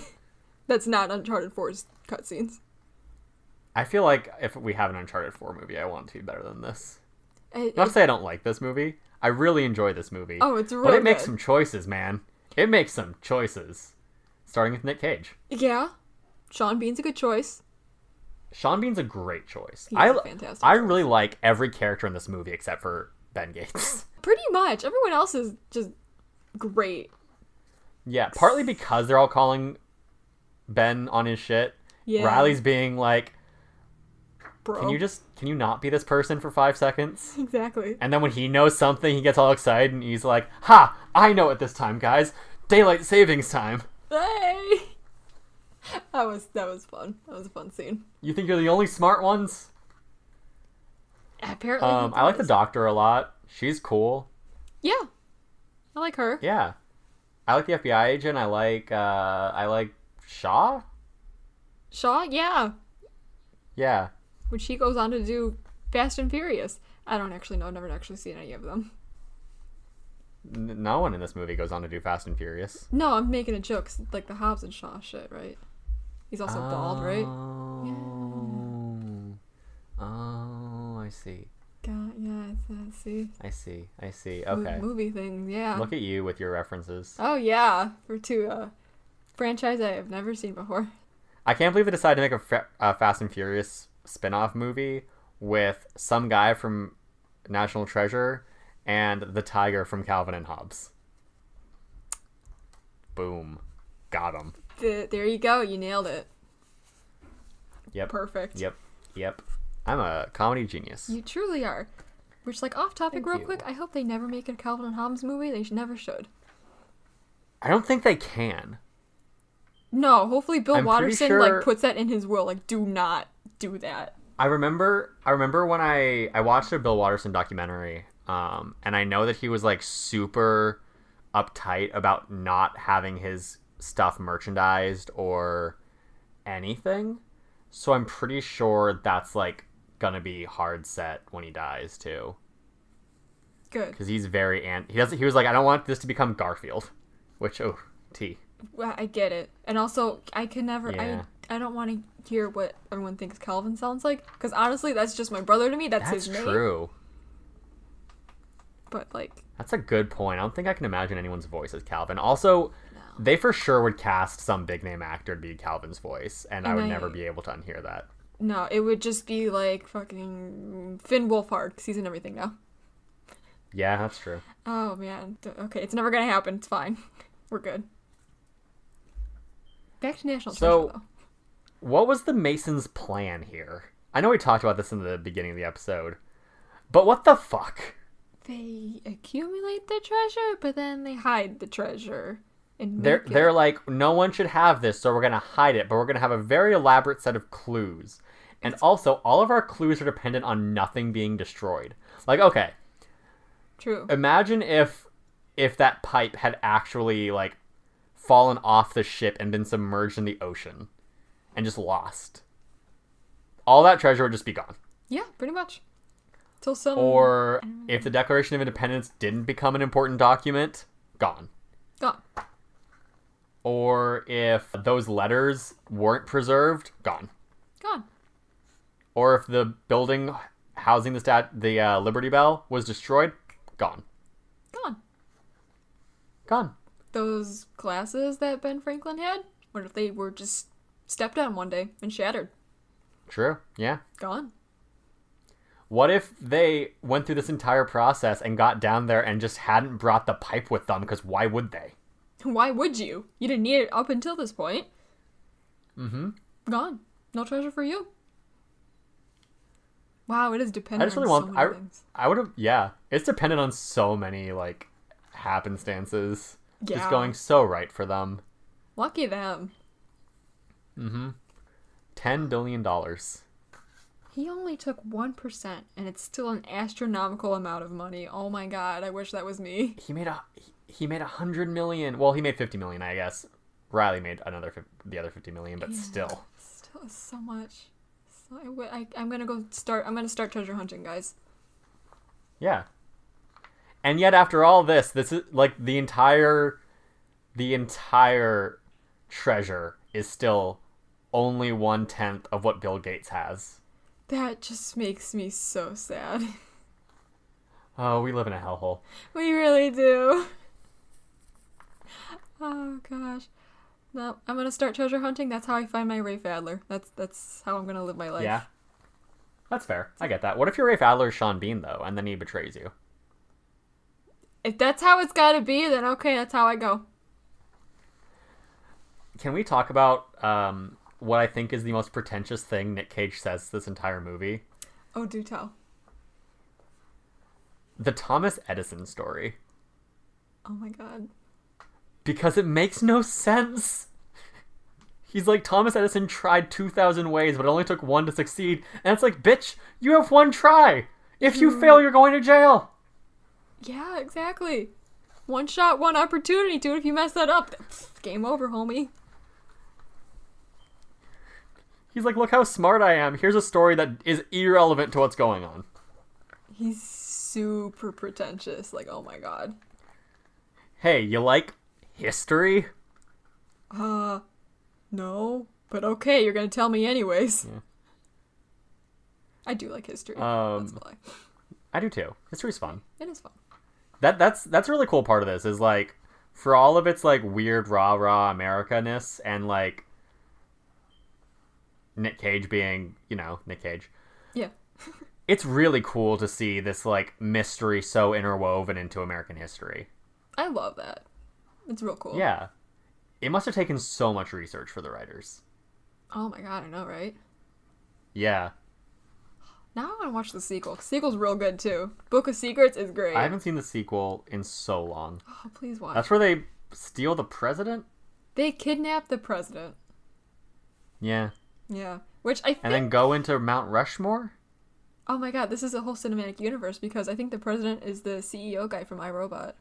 That's not Uncharted 4's cutscenes. I feel like if we have an Uncharted 4 movie, I want it to be better than this. Not to say I don't like this movie. I really enjoy this movie. Oh, it's really But it makes good. some choices, man. It makes some choices. Starting with Nick Cage. Yeah. Sean Bean's a good choice. Sean Bean's a great choice. He's a fantastic I choice. really like every character in this movie except for Ben Gates. Pretty much. Everyone else is just great. Yeah, partly because they're all calling Ben on his shit. Yeah. Riley's being like, Bro. can you not be this person for 5 seconds? Exactly. And then when he knows something, he gets all excited and he's like, ha! I know it this time, guys. Daylight savings time. Hey! That was fun. That was a fun scene. You think you're the only smart ones? Apparently. I like the doctor a lot. She's cool. Yeah. I like her. Yeah. I like the FBI agent. I like Shaw? Shaw, yeah. Yeah. Which he goes on to do Fast and Furious. I don't actually know. I've never actually seen any of them. No one in this movie goes on to do Fast and Furious. No, I'm making a joke. 'Cause, the Hobbs and Shaw shit, right? He's also bald, right? Oh, I see. God, yeah, see. I see. Okay. Movie thing, yeah. Look at you with your references. Oh, yeah. For two franchise I have never seen before. I can't believe they decided to make a Fast and Furious spin-off movie with some guy from National Treasure and the tiger from Calvin and Hobbes. Boom. Got him. There you go. You nailed it. Yep. Perfect. Yep. I'm a comedy genius. You truly are. Which, like, off topic Thank real you. quick, I hope they never make a Calvin and Hobbes movie. They never should. I don't think they can. No, hopefully Bill I'm pretty Watterson, sure- like, puts that in his will. Like, do not do that. I remember when I watched a Bill Watterson documentary, and I know that he was like super uptight about not having his stuff merchandised or anything. So I'm pretty sure that's like gonna be hard set when he dies too. Good. Because he's very he was like, I don't want this to become Garfield, which T. Well, I get it. And also, I can never... Yeah. I don't want to hear what everyone thinks Calvin sounds like. Because honestly, that's just my brother to me. That's his name. True. But, like... That's a good point. I don't think I can imagine anyone's voice as Calvin. Also, they for sure would cast some big name actor to be Calvin's voice, and I would never be able to unhear that. No, it would just be like fucking Finn Wolfhard, because he's in everything now. Yeah, that's true. Oh, man. Okay, it's never going to happen. It's fine. We're good. Back to National Treasure, though. What was the Masons' plan here? I know we talked about this in the beginning of the episode, but what the fuck? They accumulate the treasure, but then they hide the treasure. And They're like, no one should have this, so we're gonna hide it, but we're gonna have a very elaborate set of clues. And also, all of our clues are dependent on nothing being destroyed. Like, okay. True. Imagine if that pipe had actually, like, fallen off the ship and been submerged in the ocean and just lost. All that treasure would just be gone. Yeah, pretty much. Till some... Or if the Declaration of Independence didn't become an important document, gone. Gone. Or if those letters weren't preserved, gone. Gone. Or if the building housing the Liberty Bell was destroyed, gone. Gone. Gone. Those glasses that Ben Franklin had, what if they were just stepped on one day and shattered? True. Yeah. Gone. What if they went through this entire process and got down there and just hadn't brought the pipe with them? Because why would they? Why would you? You didn't need it up until this point. Mm-hmm. Gone. No treasure for you. Wow, it is dependent I just really on so want... many things. I would have... Yeah. It's dependent on so many, like, happenstances. Yeah. Just going so right for them. Lucky them. Mm-hmm. $10 billion. He only took 1%, and it's still an astronomical amount of money. Oh my god, I wish that was me. He made $100 million. Well, he made $50 million, I guess. Riley made the other $50 million, but still. Still is so much. So I'm gonna start treasure hunting, guys. Yeah. And yet, after all this is like the entire treasure is still only 1/10 of what Bill Gates has. That just makes me so sad. Oh, we live in a hellhole. We really do. Oh gosh. No, I'm gonna start treasure hunting. That's how I find my Rafe Adler. That's how I'm gonna live my life. Yeah. That's fair. I get that. What if your Rafe Adler is Sean Bean, though, and then he betrays you? If that's how it's gotta be, then okay, that's how I go. Can we talk about what I think is the most pretentious thing Nick Cage says this entire movie? Oh, do tell. The Thomas Edison story. Oh my god. Because it makes no sense. He's like, Thomas Edison tried 2,000 ways, but it only took one to succeed. And it's like, bitch, you have one try. If you fail, you're going to jail. Yeah, exactly. One shot, one opportunity, dude. If you mess that up, game over, homie. He's like, look how smart I am. Here's a story that is irrelevant to what's going on. He's super pretentious. Like, oh my god. Hey, you like history? No. But okay, you're gonna tell me anyways. Yeah. I do like history. That's why. I do too. History's fun. It is fun. That's a really cool part of this is like for all of its like weird rah-rah America-ness and like Nick Cage being, Nick Cage. Yeah. It's really cool to see this like mystery so interwoven into American history. I love that. It's real cool. Yeah. It must have taken so much research for the writers. Oh my god, I know, right? Yeah. Now I want to watch the sequel. The sequel's real good too. Book of Secrets is great. I haven't seen the sequel in so long. Oh, please watch. That's where they steal the president? They kidnap the president. Yeah. Yeah. Which I think... And then go into Mount Rushmore? Oh my god, this is a whole cinematic universe because I think the president is the CEO guy from iRobot.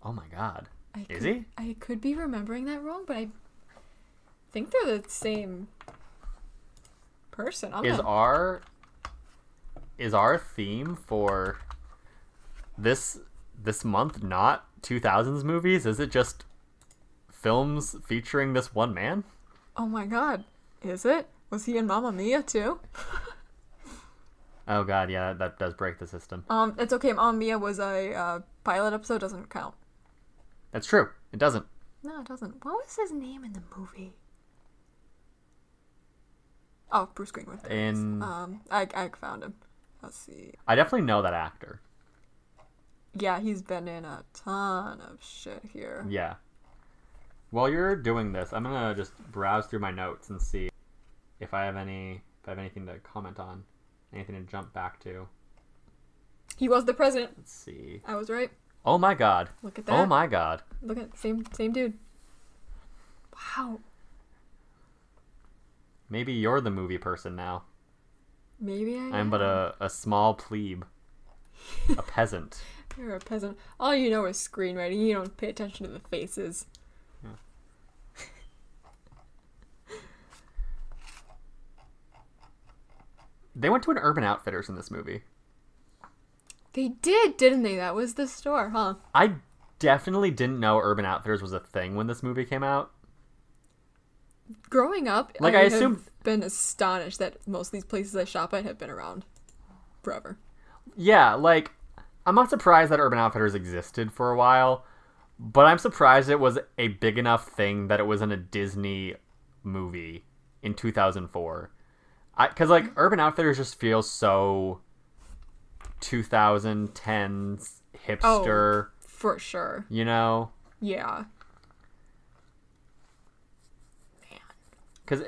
Oh my god. Is he? he? I could be remembering that wrong, but I think they're the same person. Is our theme for this month not 2000s movies? Is it just films featuring this one man? Oh my god. Is it? Was he in Mamma Mia too? Oh god, yeah, that does break the system. It's okay. Mamma Mia was a pilot episode, doesn't count. That's true. It doesn't. No, it doesn't. What was his name in the movie? Oh, Bruce Greenwood. I found him. Let's see. I definitely know that actor. Yeah, he's been in a ton of shit here. Yeah. While you're doing this, I'm gonna just browse through my notes and see if I have anything to comment on, anything to jump back to. He was the president. Let's see. I was right. Oh my god. Look at that. Oh my god. Look at same dude. Wow. Maybe you're the movie person now. Maybe I am. I'm but a small plebe. A peasant. You're a peasant. All you know is screenwriting. You don't pay attention to the faces. Yeah. They went to an Urban Outfitters in this movie. They did, didn't they? That was the store, huh? I definitely didn't know Urban Outfitters was a thing when this movie came out. Growing up, I assumed... have been astonished that most of these places I shop at have been around forever. Yeah, like, I'm not surprised that Urban Outfitters existed for a while, but I'm surprised it was a big enough thing that it was in a Disney movie in 2004. Because, like, Urban Outfitters just feels so 2010s hipster. Oh, for sure. You know? Yeah. Because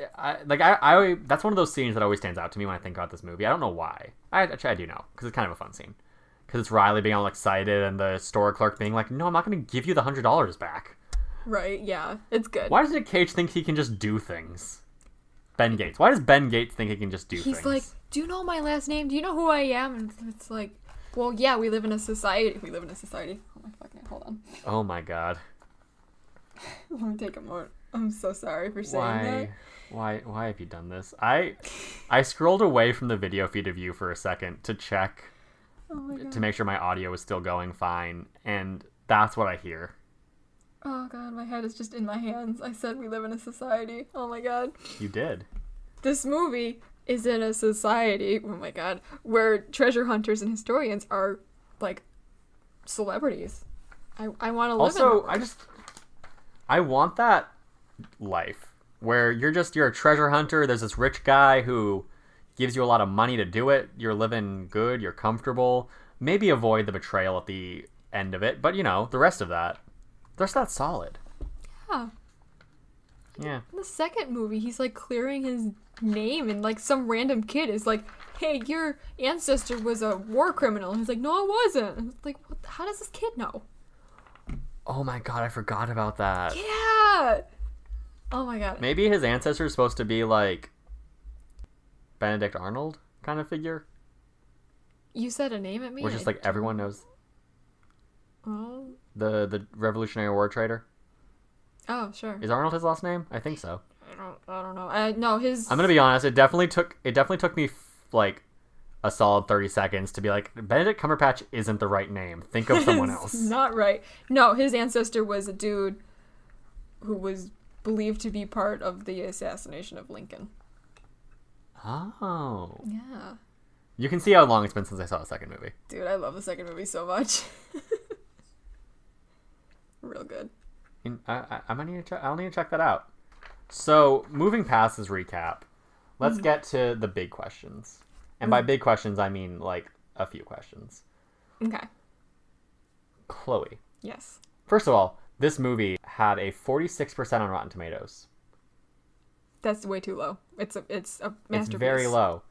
that's one of those scenes that always stands out to me when I think about this movie. I don't know why. Actually, I do know, because it's kind of a fun scene. Because it's Riley being all excited and the store clerk being like, no, I'm not going to give you the $100 back. Right, yeah. It's good. Why does Nick Cage think he can just do things? Ben Gates. Why does Ben Gates think he can just do things? He's like, do you know my last name? Do you know who I am? And it's like, well, yeah, we live in a society. We live in a society. Oh my fucking, hold on. Oh my god. Let me take a moment. I'm so sorry for saying that. Why have you done this? I scrolled away from the video feed of you for a second to check to make sure my audio was still going fine, and that's what I hear. Oh god, my head is just in my hands. I said we live in a society. Oh my god. You did. This movie is in a society, oh my god, where treasure hunters and historians are like celebrities. I want to live in it. I want that life where you're a treasure hunter. There's this rich guy who gives you a lot of money to do it. You're living good. You're comfortable. Maybe avoid the betrayal at the end of it. But, the rest of that's solid. Yeah. Yeah. In the second movie, he's like clearing his name and like some random kid is like, hey, your ancestor was a war criminal. And he's like, no, I wasn't. And it's like, how does this kid know? Oh my god, I forgot about that. Yeah! Oh my god. Maybe his ancestor is supposed to be like Benedict Arnold kind of figure. You said a name at me? Which is like everyone knows. Oh. The Revolutionary War traitor. Oh, sure. Is Arnold his last name? I think so. I don't know. No, his... I'm gonna be honest, it definitely took me like a solid 30 seconds to be like, Benedict Cumberbatch isn't the right name. Think of someone else. Not right. No, his ancestor was a dude who was believed to be part of the assassination of Lincoln. Oh. Yeah. You can see how long it's been since I saw the second movie. Dude, I love the second movie so much. Real good. I might need to check. I'll need to check that out. So, moving past this recap, let's get to the big questions. And by big questions, I mean, like, a few questions. Okay. Chloe. Yes. First of all, this movie had a 46% on Rotten Tomatoes. That's way too low. It's a masterpiece. It's very low.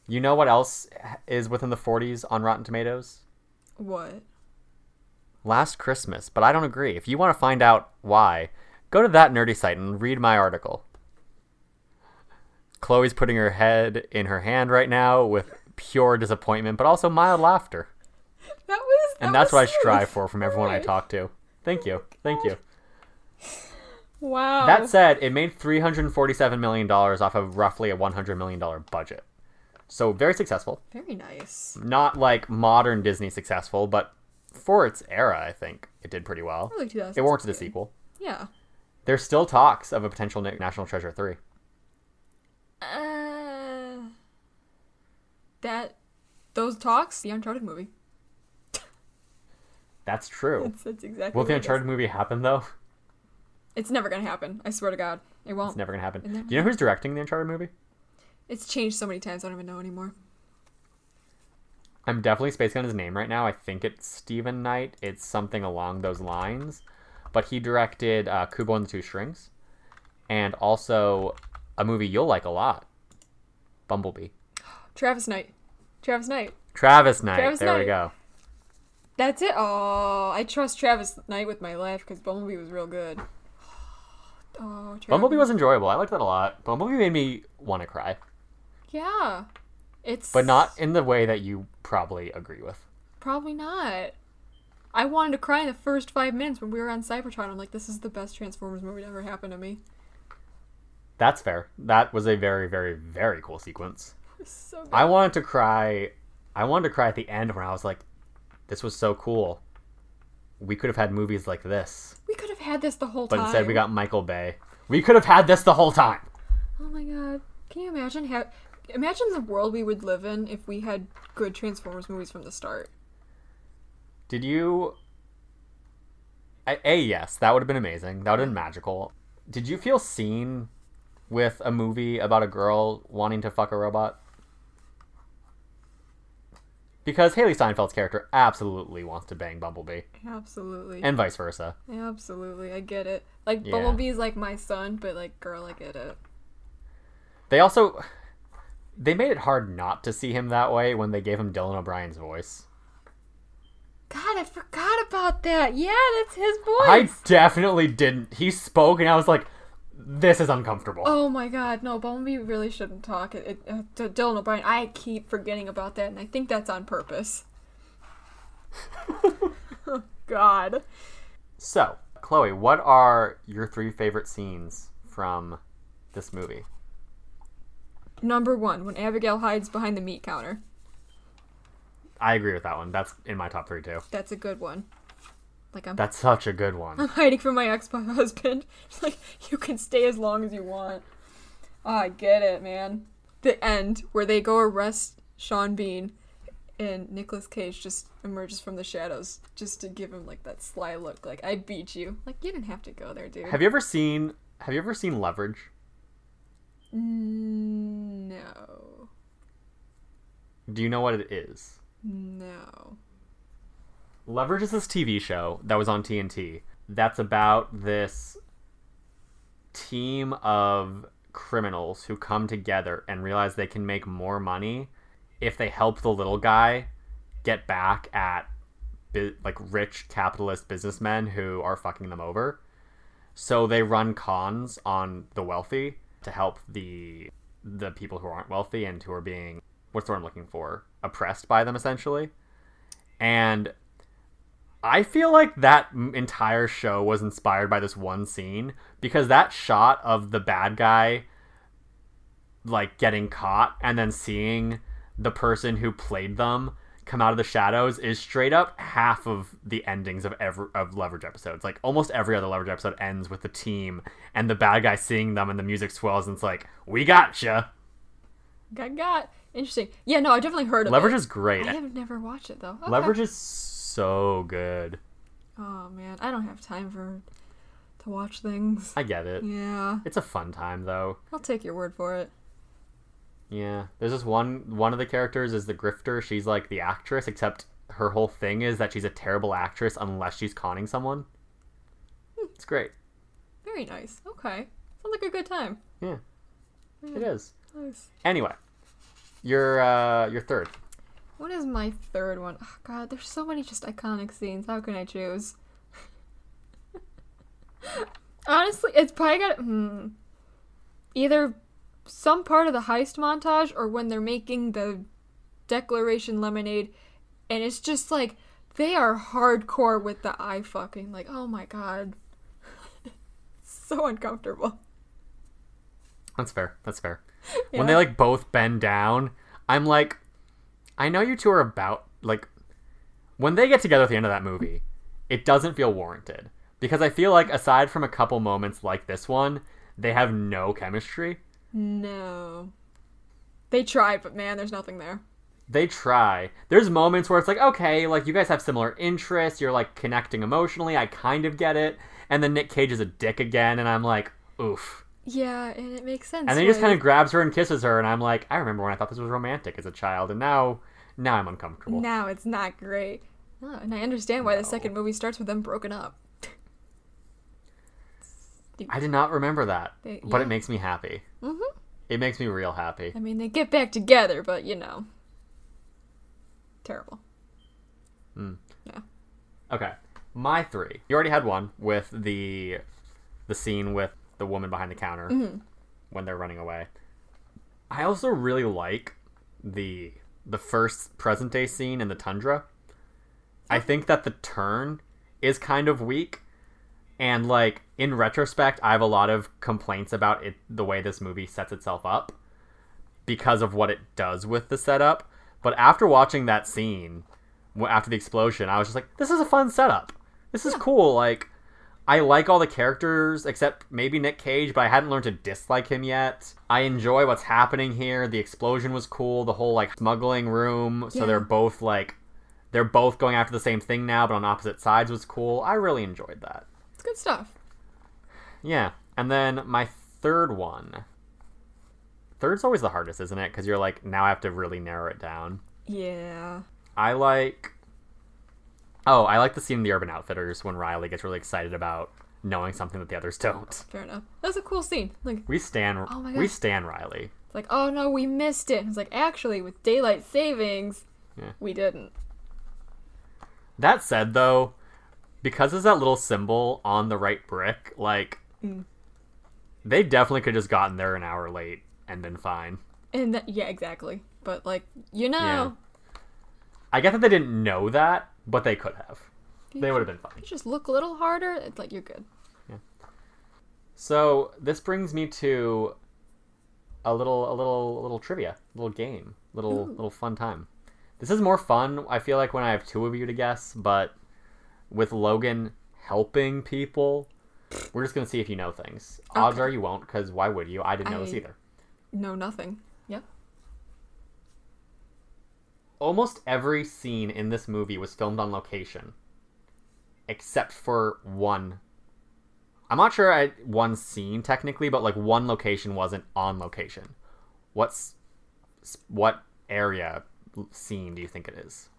You know what else is within the 40s on Rotten Tomatoes? What? Last Christmas, but I don't agree. If you want to find out why, go to that nerdy site and read my article. Chloe's putting her head in her hand right now with pure disappointment, but also mild laughter. That's what I strive for from everyone I talk to. Thank you. Thank you. Wow. That said, it made $347 million off of roughly a $100 million budget. So very successful. Very nice. Not like modern Disney successful, but for its era, I think it did pretty well. It warranted a sequel. Yeah. There's still talks of a potential National Treasure 3. Those talks, the Uncharted movie. That's true. That's exactly. Will the Uncharted movie happen though? It's never gonna happen. I swear to God, it won't. It's never gonna happen. Do you know who's directing the Uncharted movie? It's changed so many times, I don't even know anymore. I'm definitely spacing on his name right now. I think it's Stephen Knight. It's something along those lines. But he directed Kubo and the Two Strings. And also a movie you'll like a lot. Bumblebee. Travis Knight. There we go. That's it? Oh, I trust Travis Knight with my life because Bumblebee was real good. Oh, Bumblebee was enjoyable. I liked that a lot. Bumblebee made me want to cry. Yeah. But not in the way that you probably agree with. Probably not. I wanted to cry in the first 5 minutes when we were on Cybertron. I'm like, this is the best Transformers movie that ever happened to me. That's fair. That was a very, very, very cool sequence. So good. I wanted to cry at the end when I was like, this was so cool. We could have had movies like this. We could have had this the whole time. But instead we got Michael Bay. We could have had this the whole time. Oh my God. Can you imagine imagine the world we would live in if we had good Transformers movies from the start. Did you... yes, that would have been amazing. That would have been magical. Did you feel seen with a movie about a girl wanting to fuck a robot? Because Haley Steinfeld's character absolutely wants to bang Bumblebee. Absolutely. And vice versa. Absolutely. I get it. Like, Yeah. Bumblebee's like my son, but like, girl, I get it. They made it hard not to see him that way when they gave him Dylan O'Brien's voice. God, I forgot about that. Yeah, that's his voice. I definitely didn't. He spoke and I was like, this is uncomfortable. Oh my God, no, Bumblebee really shouldn't talk. To Dylan O'Brien, I keep forgetting about that, and I think that's on purpose. Oh, God. So, Chloe, what are your 3 favorite scenes from this movie? Number 1, when Abigail hides behind the meat counter. I agree with that one. That's in my top 3 too. That's a good one. That's such a good one. I'm hiding from my ex-husband. She's like, you can stay as long as you want. Oh, I get it, man. The end, where they go arrest Sean Bean, and Nicolas Cage just emerges from the shadows just to give him like that sly look, like, I beat you. Like, you didn't have to go there, dude. Have you ever seen Leverage? No. Do you know what it is? No. Leverage is this TV show that was on TNT that's about this team of criminals who come together and realize they can make more money if they help the little guy get back at like rich capitalist businessmen who are fucking them over. So they run cons on the wealthy to help the people who aren't wealthy and who are being, what's the word I'm looking for, oppressed by them essentially. And I feel like that entire show was inspired by this one scene, because that shot of the bad guy like getting caught and then seeing the person who played them come out of the shadows is straight up half of the endings of Leverage episodes. Like almost every other Leverage episode ends with the team and the bad guy seeing them and the music swells and it's like, we gotcha. Got. Interesting. Yeah, no, I definitely heard of Leverage it. is great. I have never watched it though. Okay. Leverage is so good. Oh man, I don't have time to watch things. I get it. Yeah. It's a fun time, though. I'll take your word for it. Yeah. There's this one of the characters is the grifter. She's like the actress, except her whole thing is that she's a terrible actress unless she's conning someone. It's great. Very nice. Okay. Sounds like a good time. Yeah. It is. Nice. Anyway, your third. What is my third one? Oh god, there's so many just iconic scenes. How can I choose? Honestly, it's probably got either some part of the heist montage or when they're making the Declaration lemonade, and it's just like they are hardcore with the eye fucking. Like, oh my god, so uncomfortable. That's fair. Yeah. When they like both bend down, I'm like, I know you two are about like, when they get together at the end of that movie, it doesn't feel warranted. Because I feel like aside from a couple moments like this one, they have no chemistry. No. They tried, but man, there's nothing there. They try. There's moments where it's like, okay, like you guys have similar interests, you're like connecting emotionally, I kind of get it. And then Nick Cage is a dick again, and I'm like, oof. Yeah, and it makes sense. And then he just kind of grabs her and kisses her, and I'm like, I remember when I thought this was romantic as a child, and now I'm uncomfortable. Now it's not great. Oh, and I understand why the second movie starts with them broken up. I did not remember that, but yeah. it makes me happy. Mm-hmm. It makes me real happy. I mean, they get back together, but you know, terrible. Yeah. Okay, my three. You already had one with the scene with the woman behind the counter when they're running away. I also really like the first present day scene in the tundra. I think that the turn is kind of weak. And, like, in retrospect, I have a lot of complaints about it, the way this movie sets itself up because of what it does with the setup. But after watching that scene, after the explosion, I was just like, this is a fun setup. This is cool. Like, I like all the characters except maybe Nick Cage, but I hadn't learned to dislike him yet. I enjoy what's happening here. The explosion was cool. The whole, like, smuggling room. So they're both, like, they're both going after the same thing now, but on opposite sides was cool. I really enjoyed that. Good stuff. Yeah. And then my third one. Third's always the hardest, isn't it? Because you're like, now I have to really narrow it down. Yeah. I like the scene in the Urban Outfitters when Riley gets really excited about knowing something that the others don't. Fair enough. That's a cool scene. Like, we stan Riley. It's like, oh no, we missed it. It's like, actually, with daylight savings, we didn't. That said, though, because there's that little symbol on the right brick, like, they definitely could have just gotten there an hour late and been fine. And yeah, exactly. But, like, you know. Yeah. I get that they didn't know that, but they could have. They would have been fine. You just look a little harder, it's like, you're good. Yeah. So, this brings me to a little trivia, a little game, little fun time. This is more fun, I feel like, when I have two of you to guess, but with Logan helping people, we're just going to see if you know things. Okay. Odds are you won't, because why would you? I didn't know this either. Know nothing. Yep. Almost every scene in this movie was filmed on location, except for one. I'm not sure one scene, technically, but, like, one location wasn't on location. What area scene do you think it is?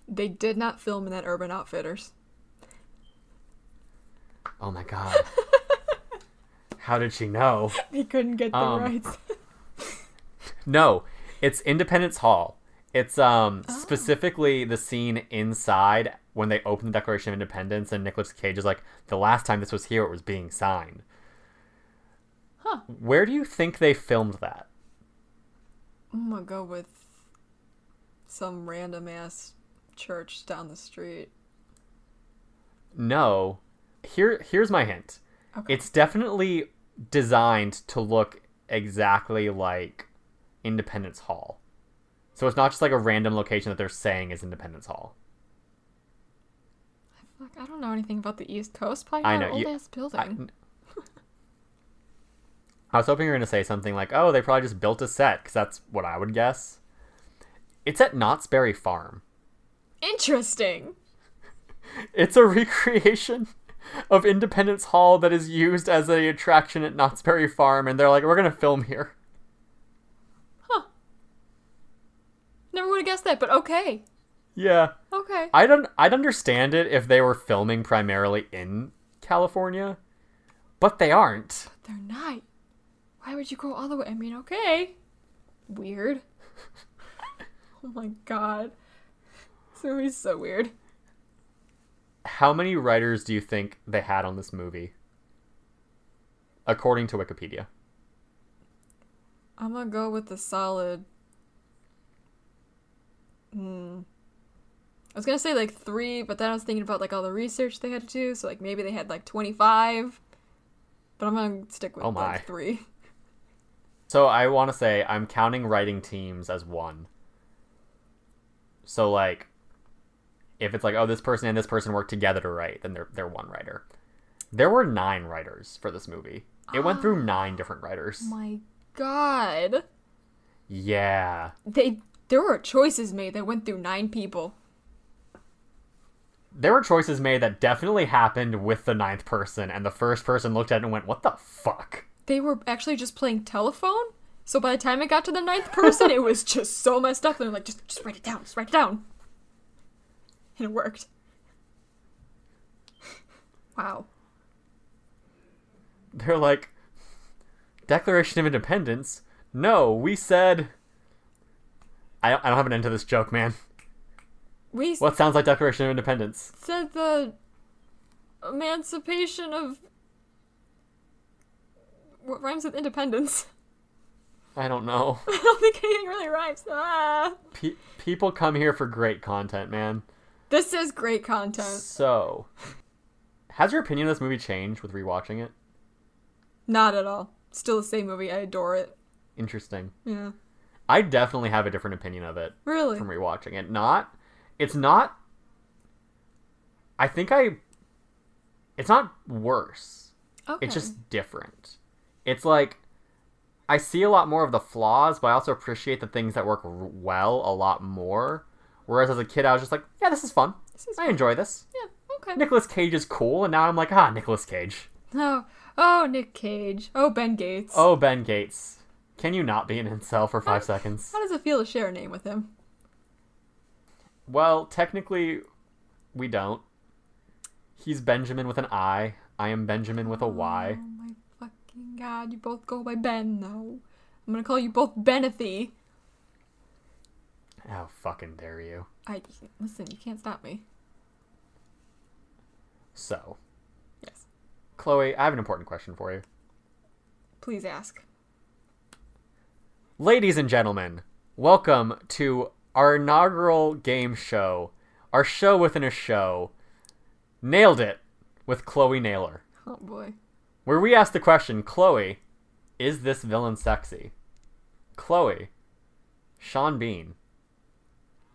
They did not film in that Urban Outfitters. Oh my god. How did she know? They couldn't get the rights. No, it's Independence Hall. It's specifically the scene inside when they open the Declaration of Independence and Nicolas Cage is like, the last time this was here, it was being signed. Huh. Where do you think they filmed that? I'm gonna go with some random ass church down the street. No. Here's my hint. Okay. It's definitely designed to look exactly like Independence Hall. So it's not just like a random location that they're saying is Independence Hall. I don't know anything about the East Coast. Probably an old-ass building. I was hoping you were going to say something like, oh, they probably just built a set, because that's what I would guess. It's at Knott's Berry Farm. Interesting. It's a recreation of Independence Hall that is used as an attraction at Knott's Berry Farm, and they're like, we're gonna film here. Huh. Never would have guessed that, but okay. Yeah. Okay. I'd understand it if they were filming primarily in California, but they aren't. But they're not. Why would you go all the way? I mean, okay. Weird. Oh my god. This movie's so weird. How many writers do you think they had on this movie? According to Wikipedia. I'm gonna go with the solid... I was gonna say like 3, but then I was thinking about like all the research they had to do, so like maybe they had like 25. But I'm gonna stick with like 3. So I want to say I'm counting writing teams as 1. So like, if it's like, oh, this person and this person work together to write, then they're 1 writer. There were 9 writers for this movie. It went through 9 different writers. My god. Yeah. There were choices made that went through 9 people. There were choices made that definitely happened with the 9th person, and the first person looked at it and went, what the fuck? They were actually just playing telephone, so by the time it got to the 9th person, it was just so messed up. They're like, just write it down, just write it down. And it worked. Wow. They're like, Declaration of Independence? No, we said... I don't have an end to this joke, man. What sounds like Declaration of Independence? Said the emancipation of... What rhymes with independence? I don't know. I don't think anything really rhymes. People come here for great content, man. This is great content. So, has your opinion of this movie changed with rewatching it? Not at all. Still the same movie. I adore it. Interesting. Yeah. I definitely have a different opinion of it. Really? From rewatching it. It's not... I think it's not worse. Okay. It's just different. It's like, I see a lot more of the flaws, but I also appreciate the things that work well a lot more. Whereas as a kid, I was just like, yeah, this is fun. I enjoy this. Yeah, okay. Nicolas Cage is cool, and now I'm like, Nicolas Cage. Oh, Nick Cage. Oh, Ben Gates. Oh, Ben Gates. Can you not be an incel for 5 seconds? How does it feel to share a name with him? Well, technically, we don't. He's Benjamin with an I. I am Benjamin with a Y. Oh my fucking god, you both go by Ben, though. I'm gonna call you both Benethy. How fucking dare you. Listen, you can't stop me. So. Yes. Chloe, I have an important question for you. Please ask. Ladies and gentlemen, welcome to our inaugural game show. Our show within a show. Nailed It with Chloe Naylor. Oh boy. Where we ask the question, Chloe, is this villain sexy? Chloe, Sean Bean,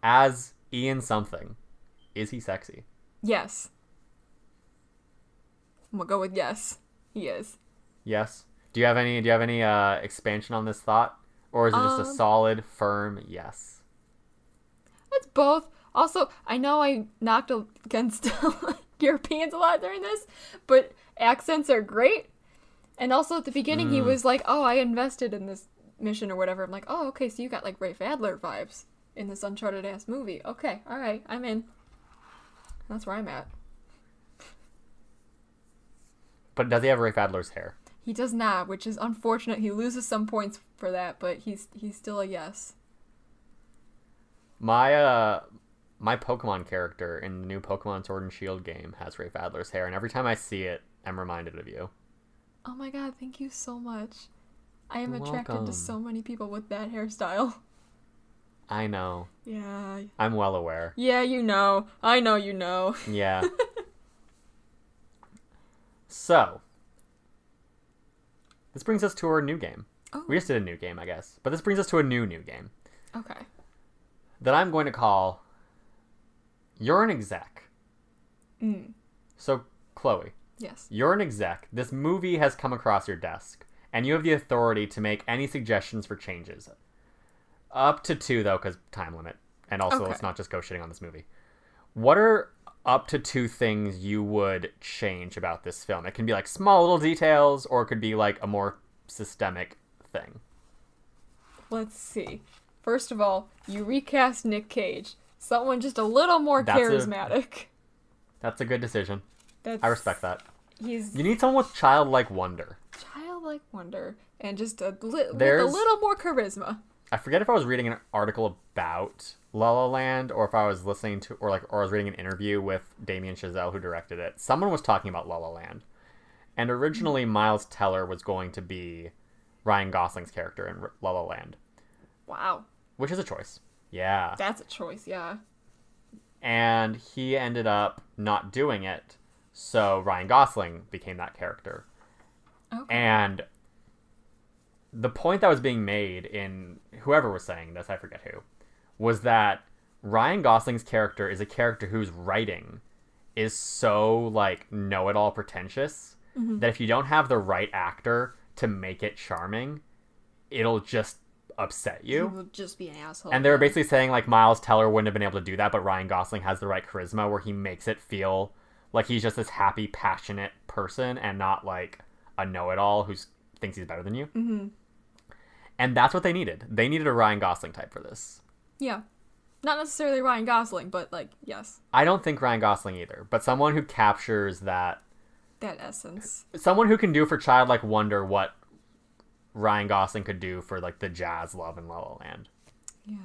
as Ian something, is he sexy? Yes. I'm gonna go with yes. He is. Yes. Do you have any expansion on this thought? Or is it just a solid, firm yes? It's both. Also, I know I knocked against Europeans a lot during this, but accents are great. And also at the beginning he was like, oh, I invested in this mission or whatever. I'm like, oh, okay, so you got like Rafe Adler vibes in this Uncharted ass movie. Okay, alright, I'm in. That's where I'm at. But does he have Rafe Adler's hair? He does not, which is unfortunate. He loses some points for that, but he's still a yes. My Pokemon character in the new Pokemon Sword and Shield game has Rafe Adler's hair, and every time I see it, I'm reminded of you. Oh my god, thank you so much. I am You're attracted welcome. to so many people with that hairstyle. I know. Yeah. I'm well aware. Yeah, you know. I know you know. Yeah. So, this brings us to our new game. Oh. We just did a new game, I guess. But this brings us to a new game. Okay. That I'm going to call You're an Exec. So, Chloe. Yes. You're an exec. This movie has come across your desk, and you have the authority to make any suggestions for changes. Up to 2, though, because time limit. And also, let's not just go shitting on this movie. What are up to 2 things you would change about this film. It can be like small little details, or it could be like a more systemic thing. Let's see. First of all, you recast Nick Cage. Someone just a little more charismatic. That's a good decision. I respect that. You He's need someone with childlike wonder. childlike wonder and just with a little more charisma. I forget if I was reading an article about La La Land, or if I was listening to, or I was reading an interview with Damien Chazelle, who directed it. Someone was talking about La La Land, and originally Miles Teller was going to be Ryan Gosling's character in La La Land, Wow. which is a choice. Yeah, That's a choice, yeah. and he ended up not doing it, so Ryan Gosling became that character. Okay. And the point that was being made in whoever was saying this, I forget who, was that Ryan Gosling's character is a character whose writing is so like know-it-all pretentious that if you don't have the right actor to make it charming, it'll just upset He you. will just be an asshole. And they were basically saying like Miles Teller wouldn't have been able to do that, but Ryan Gosling has the right charisma where he makes it feel like he's just this happy, passionate person and not like a know-it-all who thinks he's better than you. Mm-hmm. And that's what they needed. They needed a Ryan Gosling type for this. Yeah. Not necessarily Ryan Gosling, but like, yes. I don't think Ryan Gosling either, but someone who captures that, That essence. someone who can do for childlike wonder what Ryan Gosling could do for like the jazz love in La La Land. Yeah.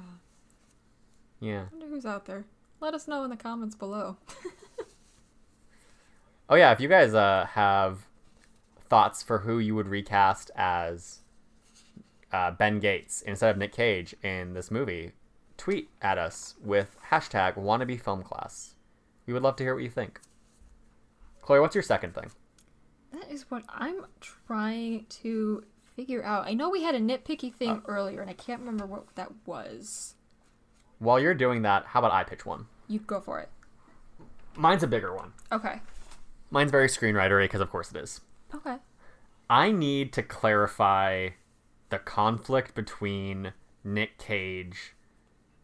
Yeah. I wonder who's out there. Let us know in the comments below. Oh yeah, if you guys have thoughts for who you would recast as Ben Gates instead of Nick Cage in this movie, tweet at us with hashtag #WannabeFilmClass. We would love to hear what you think. Chloe, what's your second thing? That is what I'm trying to figure out. I know we had a nitpicky thing earlier, and I can't remember what that was. While you're doing that, how about I pitch one? You go for it. Mine's a bigger one. Okay. Mine's very screenwritery because of course it is. Okay. I need to clarify the conflict between Nick Cage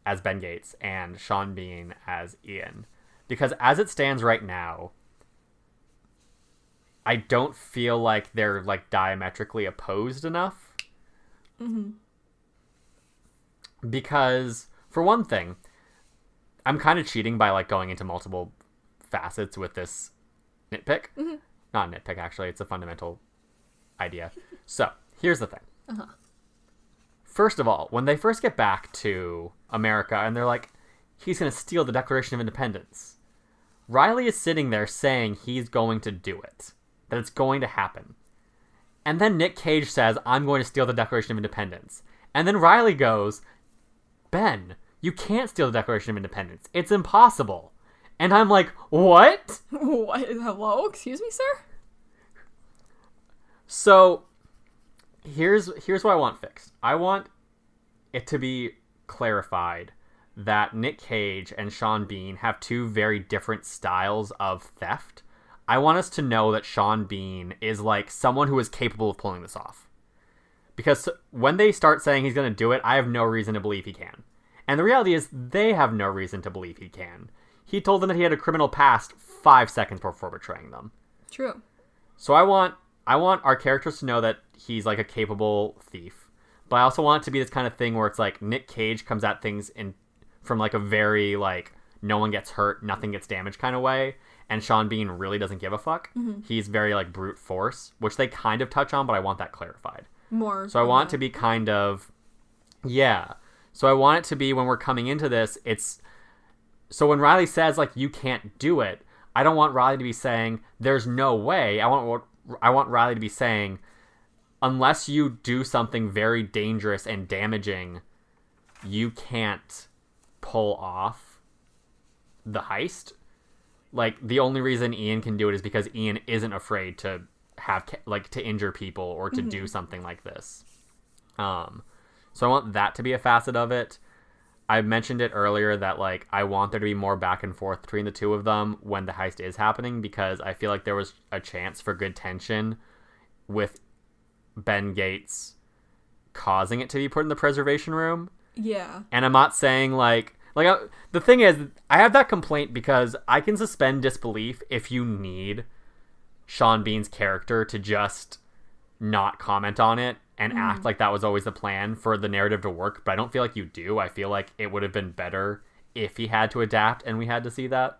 as Ben Gates and Sean Bean as Ian. Because as it stands right now, I don't feel like they're like diametrically opposed enough. Mm-hmm. Because for one thing, I'm kind of cheating by like going into multiple facets with this nitpick. Mm-hmm. Not a nitpick, actually. It's a fundamental idea. So, here's the thing. Uh-huh. First of all, when they first get back to America and they're like, he's going to steal the Declaration of Independence, Riley is sitting there saying he's going to do it, that it's going to happen. And then Nick Cage says, I'm going to steal the Declaration of Independence. And then Riley goes, Ben, you can't steal the Declaration of Independence. It's impossible. And I'm like, what? What? Hello? Excuse me, sir? So, here's what I want fixed. I want it to be clarified that Nick Cage and Sean Bean have two very different styles of theft. I want us to know that Sean Bean is like someone who is capable of pulling this off. Because when they start saying he's going to do it, I have no reason to believe he can. And the reality is, they have no reason to believe he can. He told them that he had a criminal past 5 seconds before betraying them. True. So I want our characters to know that he's like a capable thief. But I also want it to be this kind of thing where it's like Nick Cage comes at things from like a very like no one gets hurt, nothing gets damaged kind of way. And Sean Bean really doesn't give a fuck. Mm-hmm. He's very like brute force, which they kind of touch on, but I want that clarified. More. So I want it to be kind of, yeah. So I want it to be when we're coming into this, so when Riley says like, you can't do it, I don't want Riley to be saying, there's no way. I want Riley to be saying, unless you do something very dangerous and damaging, you can't pull off the heist. Like, the only reason Ian can do it is because Ian isn't afraid to have, like, to injure people or to do something like this. So I want that to be a facet of it. I mentioned it earlier that, like, I want there to be more back and forth between the two of them when the heist is happening, because I feel like there was a chance for good tension with Ben Gates causing it to be put in the preservation room. Yeah. And I'm not saying, like, Like, the thing is, I have that complaint because I can suspend disbelief if you need Sean Bean's character to just not comment on it and act like that was always the plan for the narrative to work, but I don't feel like you do. I feel like it would have been better if he had to adapt and we had to see that.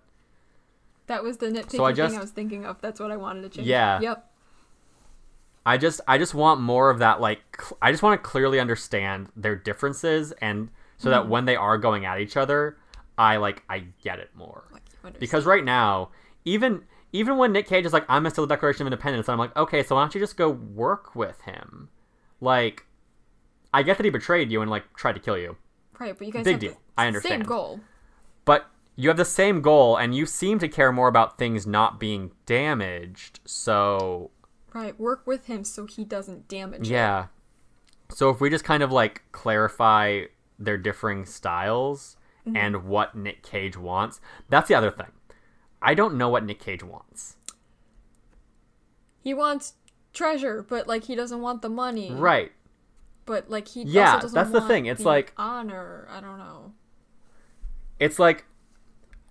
That was the nitpicky thing I was thinking of. That's what I wanted to change. Yeah. Yep. I just want more of that, like, I just want to clearly understand their differences, and so that when they are going at each other, I get it more. Like, because right now, even when Nick Cage is like, I'm still the Declaration of Independence, I'm like, okay, so why don't you just go work with him? Like, I get that he betrayed you and, like, tried to kill you. Right, but you guys Big have deal. the I understand. same goal. But you have the same goal, and you seem to care more about things not being damaged, so... Right, work with him so he doesn't damage it. Yeah. So if we just kind of, like, clarify their differing styles and what Nick Cage wants... That's the other thing. I don't know what Nick Cage wants. He wants treasure, but, like, he doesn't want the money. Right. But, like, he also doesn't that's want the thing. It's the like... honor. I don't know. It's like...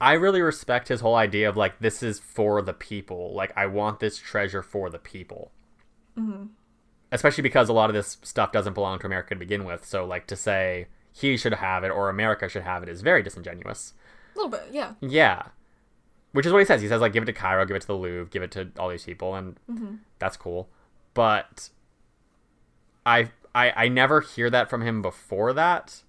I really respect his whole idea of, like, this is for the people. Like, I want this treasure for the people. Mm-hmm. Especially because a lot of this stuff doesn't belong to America to begin with. So, like, to say he should have it or America should have it is very disingenuous. A little bit, yeah. Yeah. Which is what he says. He says, like, give it to Cairo, give it to the Louvre, give it to all these people, and that's cool. But I never hear that from him before that.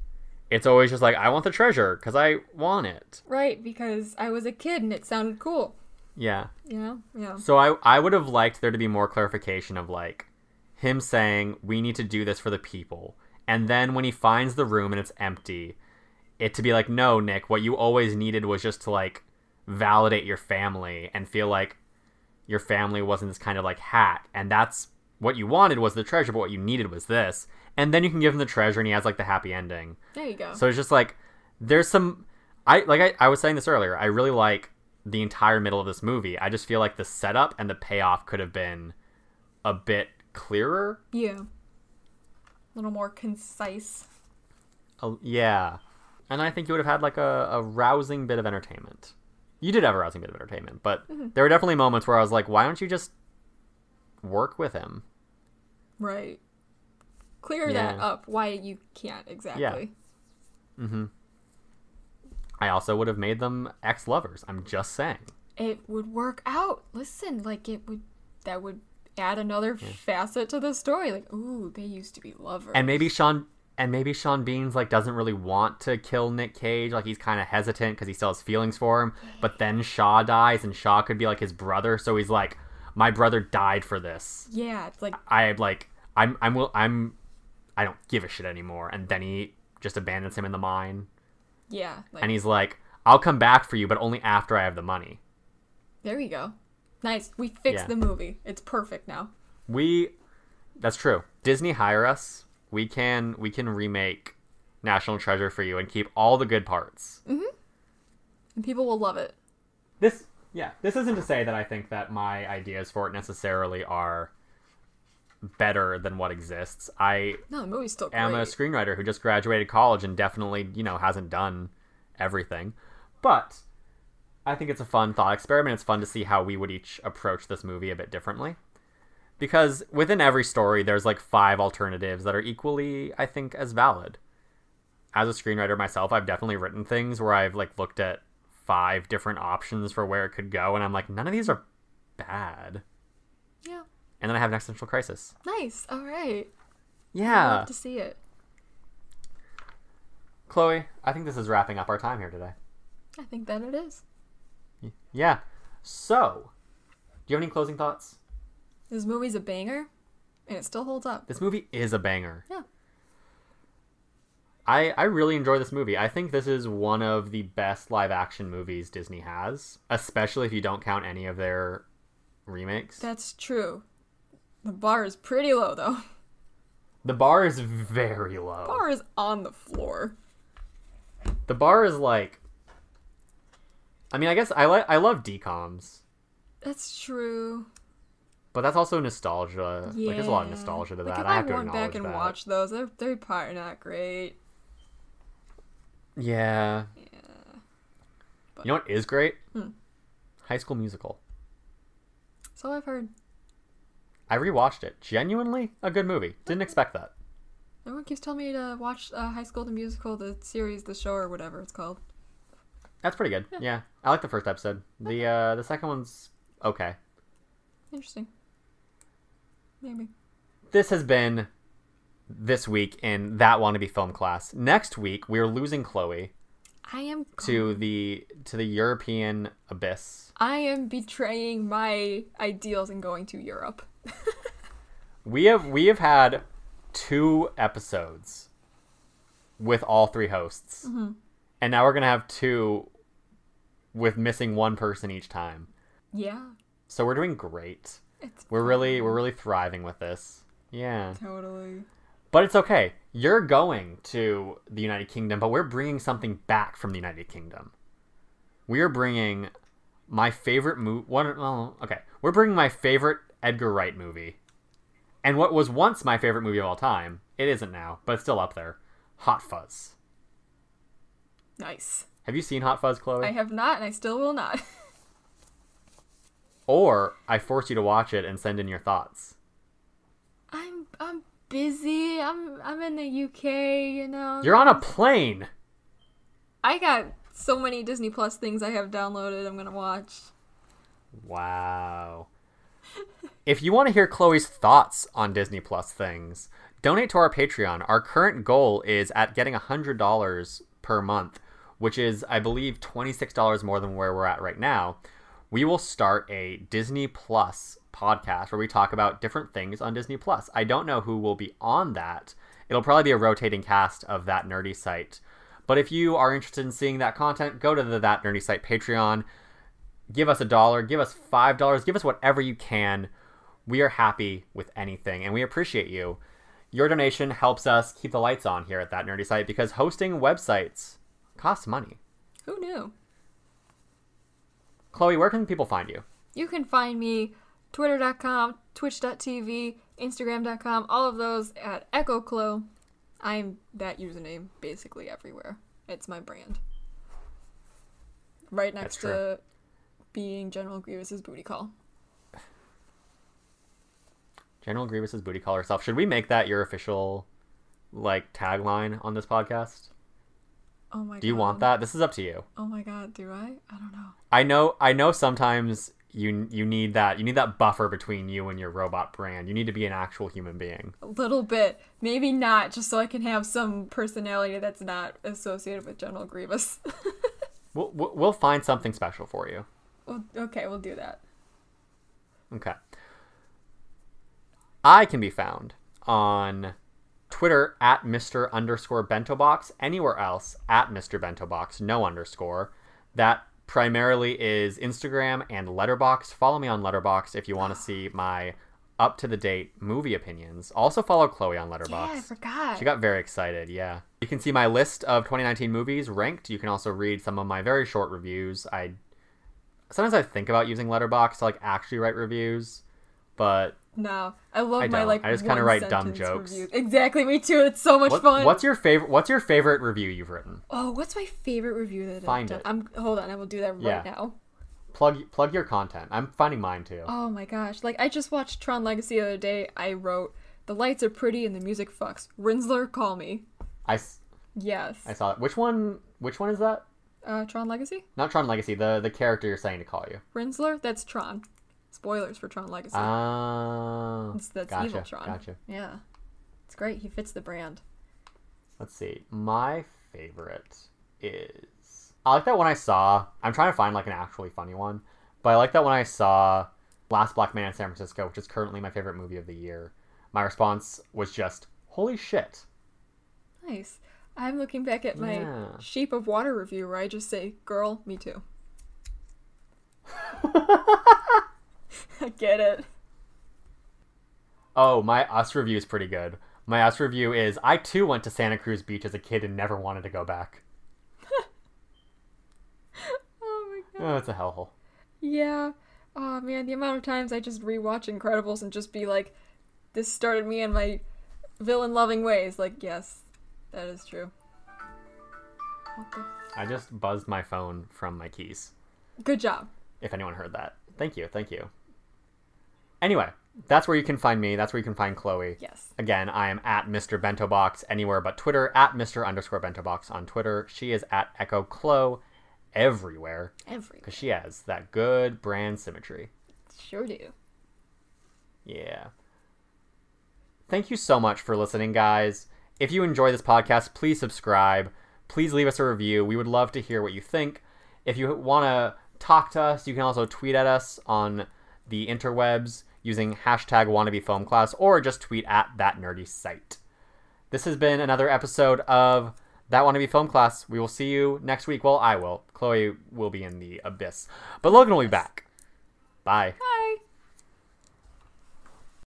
It's always just like, I want the treasure because I want it. Right, because I was a kid and it sounded cool. Yeah. Yeah. So I would have liked there to be more clarification of, like, him saying, we need to do this for the people. And then when he finds the room and it's empty, it to be like, no, Nick, what you always needed was just to, like, validate your family and feel like your family wasn't this kind of, like, hat. And that's what you wanted was the treasure, but what you needed was this. And then you can give him the treasure and he has, like, the happy ending. There you go. So it's just like, there's some... I was saying this earlier, I really like the entire middle of this movie. I just feel like the setup and the payoff could have been a bit clearer. Yeah. A little more concise. Yeah. And I think you would have had, like, a rousing bit of entertainment. You did have a rousing bit of entertainment, but there were definitely moments where I was like, why don't you just work with him? Right. Clear that up, why you can't exactly. Yeah. Mm-hmm. I also would have made them ex-lovers. I'm just saying. It would work out. Listen, like, that would add another facet to the story. Like, ooh, they used to be lovers. And maybe Sean Bean's, like, doesn't really want to kill Nick Cage. Like, he's kind of hesitant because he still has feelings for him. But then Shaw dies, and Shaw could be, like, his brother. So he's like, my brother died for this. Yeah, it's like... I don't give a shit anymore. And then he just abandons him in the mine. Yeah. Like, and he's like, I'll come back for you, but only after I have the money. There you go. Nice. We fixed the movie. It's perfect now. That's true. Disney, hire us. We can remake National Treasure for you and keep all the good parts. Mm-hmm. And people will love it. This isn't to say that I think that my ideas for it necessarily are better than what exists. The movie's still great. am a screenwriter who just graduated college and definitely, hasn't done everything. But I think it's a fun thought experiment. It's fun to see how we would each approach this movie a bit differently. Because within every story, there's, like, 5 alternatives that are equally, I think, as valid. As a screenwriter myself, I've definitely written things where I've, like, looked at 5 different options for where it could go, and I'm like, none of these are bad. Yeah. And then I have an existential crisis. Nice. All right. Yeah. I'd love to see it. Chloe, I think this is wrapping up our time here today. I think that it is. Yeah. So, do you have any closing thoughts? This movie's a banger, and it still holds up. This movie is a banger. Yeah. I really enjoy this movie. I think this is one of the best live-action movies Disney has, especially if you don't count any of their remakes. That's true. The bar is pretty low, though. The bar is very low. The bar is on the floor. The bar is like... I mean, I guess I love DComs. That's true. But that's also nostalgia. Yeah. Like, there's a lot of nostalgia to like, that. If I have to went acknowledge back and that. watched those, they're probably not great. Yeah. But, You know what is great? High School Musical. So I've heard. I rewatched it. Genuinely a good movie. Didn't expect that. Everyone keeps telling me to watch High School the Musical, the series, the show, or whatever it's called. That's pretty good. Yeah. I like the first episode. The second one's okay. Interesting. Maybe. This has been this week in That Wannabe Film Class. Next week, we're losing Chloe I am to the European abyss. I am betraying my ideals and going to Europe. We have had 2 episodes with all 3 hosts. Mm-hmm. And now we're going to have 2 with missing 1 person each time. Yeah. So we're doing great. We're fun. really thriving with this. Yeah. Totally. But it's okay. You're going to the United Kingdom, but we're bringing something back from the United Kingdom. We're bringing my favorite movie. We're bringing my favorite Edgar Wright movie. And what was once my favorite movie of all time, it isn't now, but it's still up there. Hot Fuzz. Nice. Have you seen Hot Fuzz, Chloe? I have not, and I still will not. Or I force you to watch it and send in your thoughts. I'm busy. I'm in the UK, you know. You're on a plane. I got so many Disney Plus things I have downloaded I'm gonna watch. Wow. If you want to hear Chloe's thoughts on Disney Plus things, donate to our Patreon. Our current goal is at getting $100 per month, which is, I believe, $26 more than where we're at right now. We will start a Disney Plus podcast where we talk about different things on Disney Plus. I don't know who will be on that. It'll probably be a rotating cast of That Nerdy Site. But if you are interested in seeing that content, go to the That Nerdy Site Patreon. Give us $1, give us $5, give us whatever you can. We are happy with anything, and we appreciate you. Your donation helps us keep the lights on here at That Nerdy Site because hosting websites costs money. Who knew? Chloe, where can people find you? You can find me twitter.com, twitch.tv, instagram.com, all of those at EchoClo. I'm that username basically everywhere. It's my brand. Right next to being General Grievous's booty call. General Grievous's booty call herself. Should we make that your official, tagline on this podcast? Oh my god. Do you want that? This is up to you. Oh my god, do I? I don't know. I know sometimes you need that. You need that buffer between you and your robot brand. You need to be an actual human being. A little bit. Maybe not, just so I can have some personality that's not associated with General Grievous. We'll find something special for you. Well, okay, we'll do that. Okay. I can be found on Twitter at Mr_BentoBox. Anywhere else at Mr. BentoBox, no underscore. That primarily is Instagram and Letterboxd. Follow me on Letterboxd if you want to see my up-to-the-date movie opinions. Also follow Chloe on Letterboxd. Yeah, I forgot. She got very excited, yeah. You can see my list of 2019 movies ranked. You can also read some of my very short reviews. Sometimes I think about using Letterboxd to actually write reviews, but no, I love my I just kind of write dumb jokes. Reviews. Exactly, me too. It's so much fun. What's your favorite review you've written? Oh, what's my favorite review that Find I've done? Hold on, I will do that right now. Plug your content. I'm finding mine too. Oh my gosh, I just watched Tron Legacy the other day. I wrote, "The lights are pretty and the music fucks. Rinsler, call me." Yes. I saw it. Which one is that? Tron Legacy? Not Tron Legacy. The character you're saying to call you. Rinsler? That's Tron. Spoilers for Tron Legacy. That's gotcha, evil Tron. Gotcha. Yeah. It's great. He fits the brand. Let's see. My favorite is... I like that when I saw... I'm trying to find an actually funny one. But I like that when I saw Last Black Man in San Francisco, which is currently my favorite movie of the year. My response was just, holy shit. Nice. I'm looking back at my Shape of Water review where I just say, girl, me too. I get it. Oh, my Us review is pretty good. My Us review is, I too went to Santa Cruz Beach as a kid and never wanted to go back. Oh my god. Oh, it's a hellhole. Yeah. Oh man, the amount of times I just rewatch Incredibles and just be like, this started me in my villain-loving ways. Yes, that is true. What the? I just buzzed my phone from my keys. Good job. If anyone heard that. Thank you. Anyway, that's where you can find me. That's where you can find Chloe. Yes. Again, I am at Mr. Bento Box anywhere but Twitter, at Mr._Bento Box on Twitter. She is at Echo Chloe everywhere. Because she has that good brand symmetry. Sure do. Yeah. Thank you so much for listening, guys. If you enjoy this podcast, please subscribe. Please leave us a review. We would love to hear what you think. If you want to talk to us, you can also tweet at us on the interwebs using hashtag #WannabeFilmClass or just tweet at that nerdy site. This has been another episode of That Wannabe Film Class. We will see you next week. Well, I will. Chloe will be in the abyss. But Logan will be back. Bye.